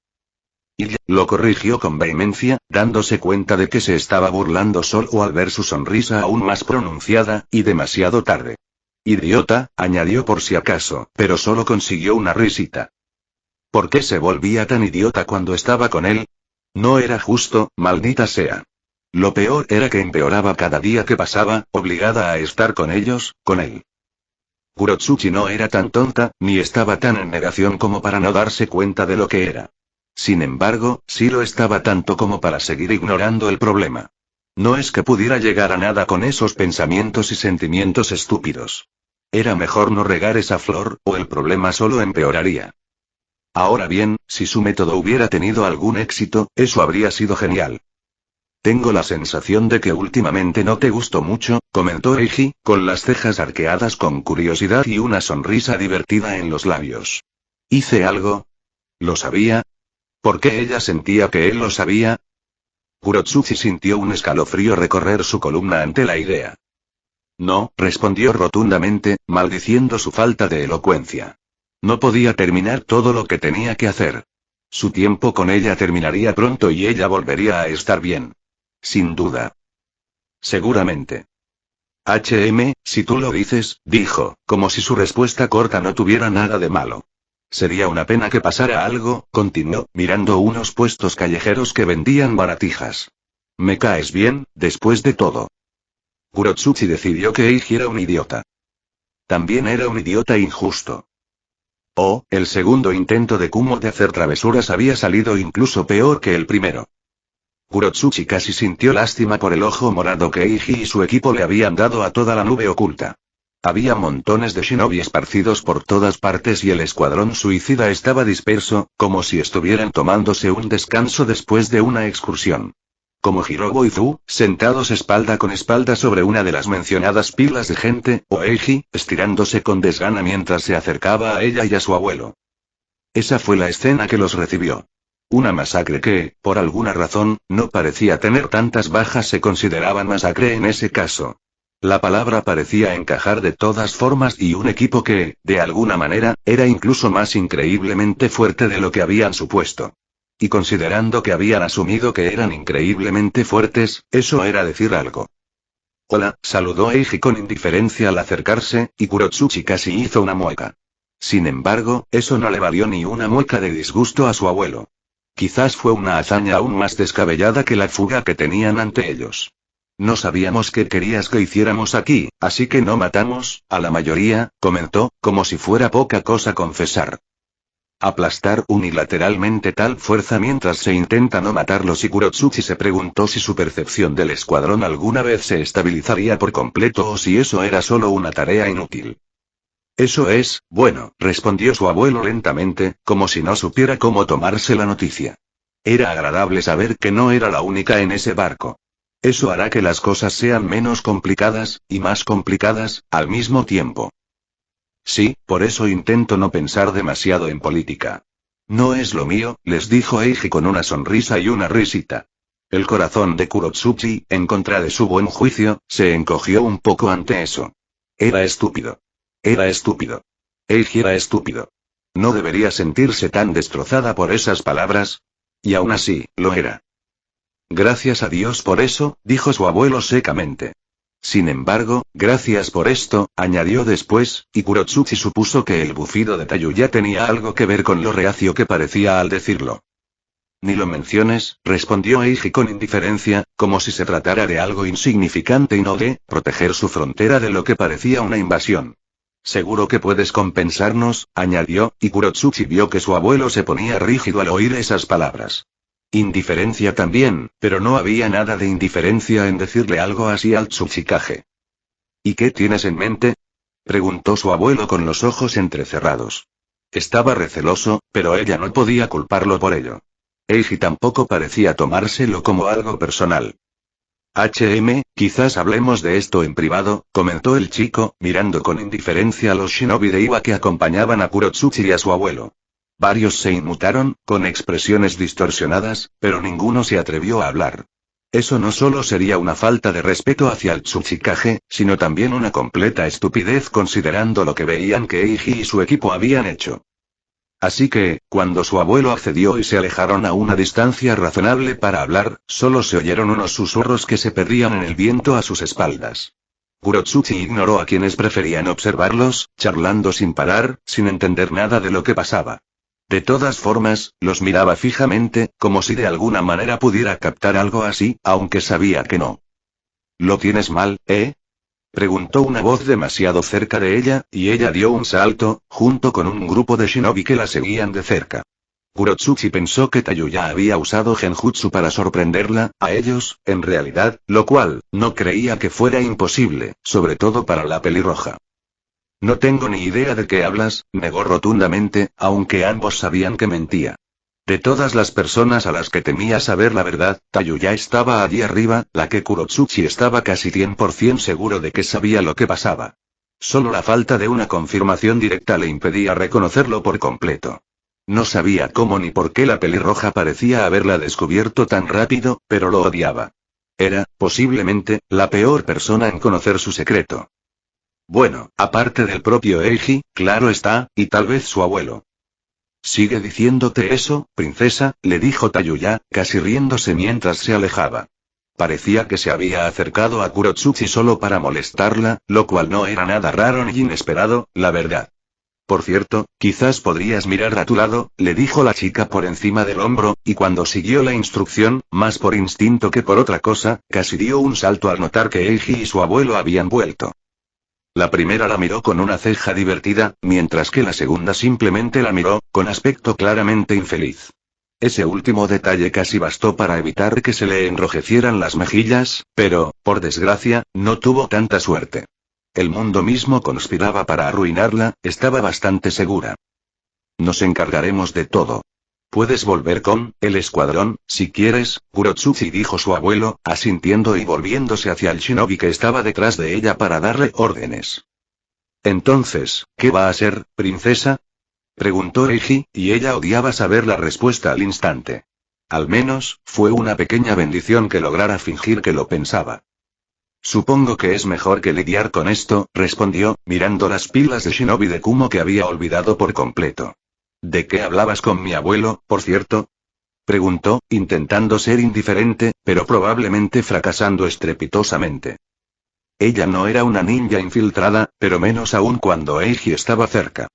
Y lo corrigió con vehemencia, dándose cuenta de que se estaba burlando solo al ver su sonrisa aún más pronunciada, y demasiado tarde. Idiota, añadió por si acaso, pero solo consiguió una risita. ¿Por qué se volvía tan idiota cuando estaba con él? No era justo, maldita sea. Lo peor era que empeoraba cada día que pasaba, obligada a estar con ellos, con él. Kurotsuchi no era tan tonta, ni estaba tan en negación como para no darse cuenta de lo que era. Sin embargo, sí lo estaba tanto como para seguir ignorando el problema. No es que pudiera llegar a nada con esos pensamientos y sentimientos estúpidos. Era mejor no regar esa flor, o el problema solo empeoraría. Ahora bien, si su método hubiera tenido algún éxito, eso habría sido genial. Tengo la sensación de que últimamente no te gustó mucho, comentó Eiji, con las cejas arqueadas con curiosidad y una sonrisa divertida en los labios. ¿Hice algo? ¿Lo sabía? ¿Por qué ella sentía que él lo sabía? Kurotsuchi sintió un escalofrío recorrer su columna ante la idea. No, respondió rotundamente, maldiciendo su falta de elocuencia. No podía terminar todo lo que tenía que hacer. Su tiempo con ella terminaría pronto y ella volvería a estar bien. Sin duda. Seguramente. Si tú lo dices, dijo, como si su respuesta corta no tuviera nada de malo. Sería una pena que pasara algo, continuó, mirando unos puestos callejeros que vendían baratijas. Me caes bien, después de todo. Kurotsuchi decidió que Eiji era un idiota. También era un idiota injusto. Oh, el segundo intento de Kumo de hacer travesuras había salido incluso peor que el primero. Kurotsuchi casi sintió lástima por el ojo morado que Eiji y su equipo le habían dado a toda la nube oculta. Había montones de shinobi esparcidos por todas partes y el escuadrón suicida estaba disperso, como si estuvieran tomándose un descanso después de una excursión. como Hirobo y Zu, sentados espalda con espalda sobre una de las mencionadas pilas de gente, o Eiji, estirándose con desgana mientras se acercaba a ella y a su abuelo. Esa fue la escena que los recibió. Una masacre que, por alguna razón, no parecía tener tantas bajas. Se consideraba masacre en ese caso. La palabra parecía encajar de todas formas y un equipo que, de alguna manera, era incluso más increíblemente fuerte de lo que habían supuesto. Y considerando que habían asumido que eran increíblemente fuertes, eso era decir algo. Hola, saludó Eiji con indiferencia al acercarse, y Kurotsuchi casi hizo una mueca. Sin embargo, eso no le valió ni una mueca de disgusto a su abuelo. Quizás fue una hazaña aún más descabellada que la fuga que tenían ante ellos. No sabíamos qué querías que hiciéramos aquí, así que no matamos a la mayoría, comentó, como si fuera poca cosa confesar. Aplastar unilateralmente tal fuerza mientras se intenta no matarlos, y Kurotsuchi se preguntó si su percepción del escuadrón alguna vez se estabilizaría por completo o si eso era solo una tarea inútil. Eso es, bueno, respondió su abuelo lentamente, como si no supiera cómo tomarse la noticia. Era agradable saber que no era la única en ese barco. Eso hará que las cosas sean menos complicadas, y más complicadas, al mismo tiempo. Sí, por eso intento no pensar demasiado en política. No es lo mío, les dijo Eiji con una sonrisa y una risita. El corazón de Kurotsuchi, en contra de su buen juicio, se encogió un poco ante eso. Era estúpido. Era estúpido. Eiji era estúpido. No debería sentirse tan destrozada por esas palabras. Y aún así, lo era. Gracias a Dios por eso, dijo su abuelo secamente. Sin embargo, gracias por esto, añadió después, y Kurotsuchi supuso que el bufido de Tayuya tenía algo que ver con lo reacio que parecía al decirlo. Ni lo menciones, respondió Eiji con indiferencia, como si se tratara de algo insignificante y no de proteger su frontera de lo que parecía una invasión. Seguro que puedes compensarnos, añadió, y Kurotsuchi vio que su abuelo se ponía rígido al oír esas palabras. Indiferencia también, pero no había nada de indiferencia en decirle algo así al Tsuchikage. ¿Y qué tienes en mente?, preguntó su abuelo con los ojos entrecerrados. Estaba receloso, pero ella no podía culparlo por ello. Eiji tampoco parecía tomárselo como algo personal. Quizás hablemos de esto en privado, comentó el chico, mirando con indiferencia a los shinobi de Iwa que acompañaban a Kurotsuchi y a su abuelo. Varios se inmutaron, con expresiones distorsionadas, pero ninguno se atrevió a hablar. Eso no solo sería una falta de respeto hacia el Tsuchikage, sino también una completa estupidez considerando lo que veían que Eiji y su equipo habían hecho. Así que, cuando su abuelo accedió y se alejaron a una distancia razonable para hablar, solo se oyeron unos susurros que se perdían en el viento a sus espaldas. Kurotsuchi ignoró a quienes preferían observarlos, charlando sin parar, sin entender nada de lo que pasaba. De todas formas, los miraba fijamente, como si de alguna manera pudiera captar algo así, aunque sabía que no. ¿Lo tienes mal, preguntó una voz demasiado cerca de ella, y ella dio un salto, junto con un grupo de shinobi que la seguían de cerca. Kurotsuchi pensó que Tayuya había usado genjutsu para sorprenderla, a ellos, en realidad, lo cual, no creía que fuera imposible, sobre todo para la pelirroja. No tengo ni idea de qué hablas, negó rotundamente, aunque ambos sabían que mentía. De todas las personas a las que temía saber la verdad, Tayuya estaba allí arriba, la que Kurotsuchi estaba casi 100% seguro de que sabía lo que pasaba. Solo la falta de una confirmación directa le impedía reconocerlo por completo. No sabía cómo ni por qué la pelirroja parecía haberla descubierto tan rápido, pero lo odiaba. Era, posiblemente, la peor persona en conocer su secreto. Bueno, aparte del propio Eiji, claro está, y tal vez su abuelo. «Sigue diciéndote eso, princesa», le dijo Tayuya, casi riéndose mientras se alejaba. Parecía que se había acercado a Kurotsuchi solo para molestarla, lo cual no era nada raro ni inesperado, la verdad. «Por cierto, quizás podrías mirar a tu lado», le dijo la chica por encima del hombro, y cuando siguió la instrucción, más por instinto que por otra cosa, casi dio un salto al notar que Eiji y su abuelo habían vuelto. La primera la miró con una ceja divertida, mientras que la segunda simplemente la miró, con aspecto claramente infeliz. Ese último detalle casi bastó para evitar que se le enrojecieran las mejillas, pero, por desgracia, no tuvo tanta suerte. El mundo mismo conspiraba para arruinarla, estaba bastante segura. «Nos encargaremos de todo». Puedes volver con el escuadrón, si quieres, Kurotsuchi, dijo su abuelo, asintiendo y volviéndose hacia el shinobi que estaba detrás de ella para darle órdenes. Entonces, ¿qué va a ser, princesa? Preguntó Eiji, y ella odiaba saber la respuesta al instante. Al menos, fue una pequeña bendición que lograra fingir que lo pensaba. Supongo que es mejor que lidiar con esto, respondió, mirando las pilas de shinobi de Kumo que había olvidado por completo. ¿De qué hablabas con mi abuelo, por cierto? Preguntó, intentando ser indiferente, pero probablemente fracasando estrepitosamente. Ella no era una ninja infiltrada, pero menos aún cuando Eiji estaba cerca.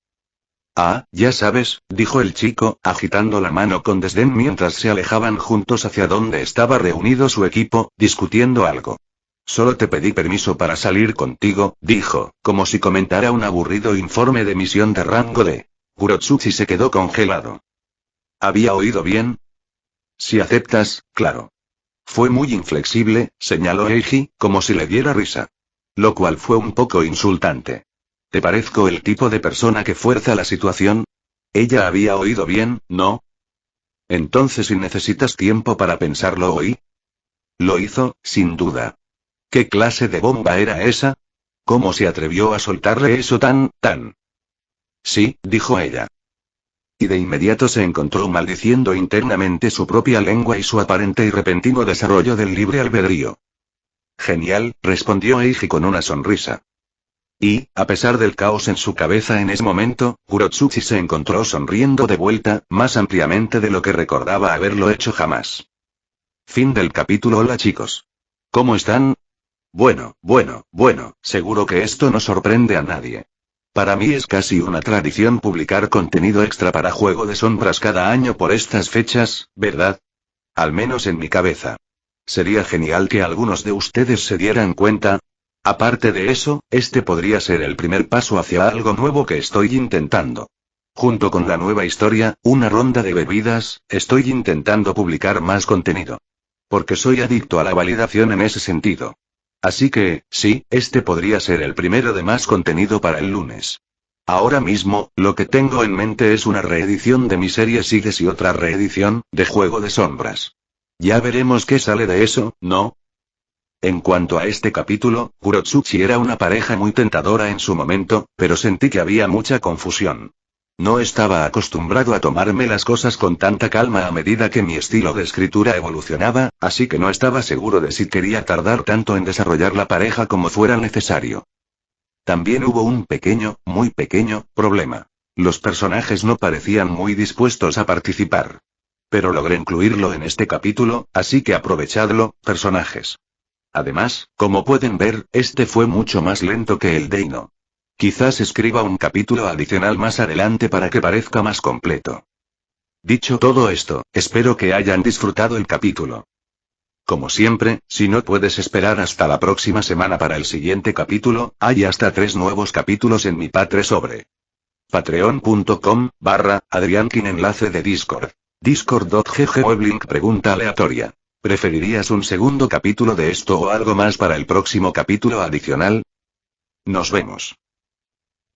Ah, ya sabes, dijo el chico, agitando la mano con desdén mientras se alejaban juntos hacia donde estaba reunido su equipo, discutiendo algo. Solo te pedí permiso para salir contigo, dijo, como si comentara un aburrido informe de misión de rango D. Kurotsuchi se quedó congelado. ¿Había oído bien? Si aceptas, claro. Fue muy inflexible, señaló Eiji, como si le diera risa. Lo cual fue un poco insultante. ¿Te parezco el tipo de persona que fuerza la situación? Ella había oído bien, ¿no? Entonces, si necesitas tiempo para pensarlo hoy. Lo hizo, sin duda. ¿Qué clase de bomba era esa? ¿Cómo se atrevió a soltarle eso tan? Sí, dijo ella. Y de inmediato se encontró maldiciendo internamente su propia lengua y su aparente y repentino desarrollo del libre albedrío. Genial, respondió Eiji con una sonrisa. Y, a pesar del caos en su cabeza en ese momento, Kurotsuchi se encontró sonriendo de vuelta, más ampliamente de lo que recordaba haberlo hecho jamás. Fin del capítulo. Hola chicos. ¿Cómo están? Bueno, seguro que esto no sorprende a nadie. Para mí es casi una tradición publicar contenido extra para Juego de Sombras cada año por estas fechas, ¿verdad? Al menos en mi cabeza. Sería genial que algunos de ustedes se dieran cuenta. Aparte de eso, este podría ser el primer paso hacia algo nuevo que estoy intentando. Junto con la nueva historia, una ronda de bebidas, estoy intentando publicar más contenido. Porque soy adicto a la validación en ese sentido. Así que, sí, este podría ser el primero de más contenido para el lunes. Ahora mismo, lo que tengo en mente es una reedición de mi serie Sigues y otra reedición, de Juego de Sombras. Ya veremos qué sale de eso, ¿no? En cuanto a este capítulo, Kurotsuchi era una pareja muy tentadora en su momento, pero sentí que había mucha confusión. No estaba acostumbrado a tomarme las cosas con tanta calma a medida que mi estilo de escritura evolucionaba, así que no estaba seguro de si quería tardar tanto en desarrollar la pareja como fuera necesario. También hubo un pequeño, muy pequeño, problema. Los personajes no parecían muy dispuestos a participar. Pero logré incluirlo en este capítulo, así que aprovechadlo, personajes. Además, como pueden ver, este fue mucho más lento que el Deino. Quizás escriba un capítulo adicional más adelante para que parezca más completo. Dicho todo esto, espero que hayan disfrutado el capítulo. Como siempre, si no puedes esperar hasta la próxima semana para el siguiente capítulo, hay hasta 3 nuevos capítulos en mi Patre sobre patreon.com/adriankin. Enlace de Discord. Discord.gg. Weblink. Pregunta aleatoria. ¿Preferirías un segundo capítulo de esto o algo más para el próximo capítulo adicional? Nos vemos.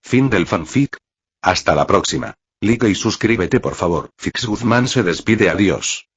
Fin del fanfic. Hasta la próxima. Like y suscríbete por favor. Fix Guzmán se despide. Adiós.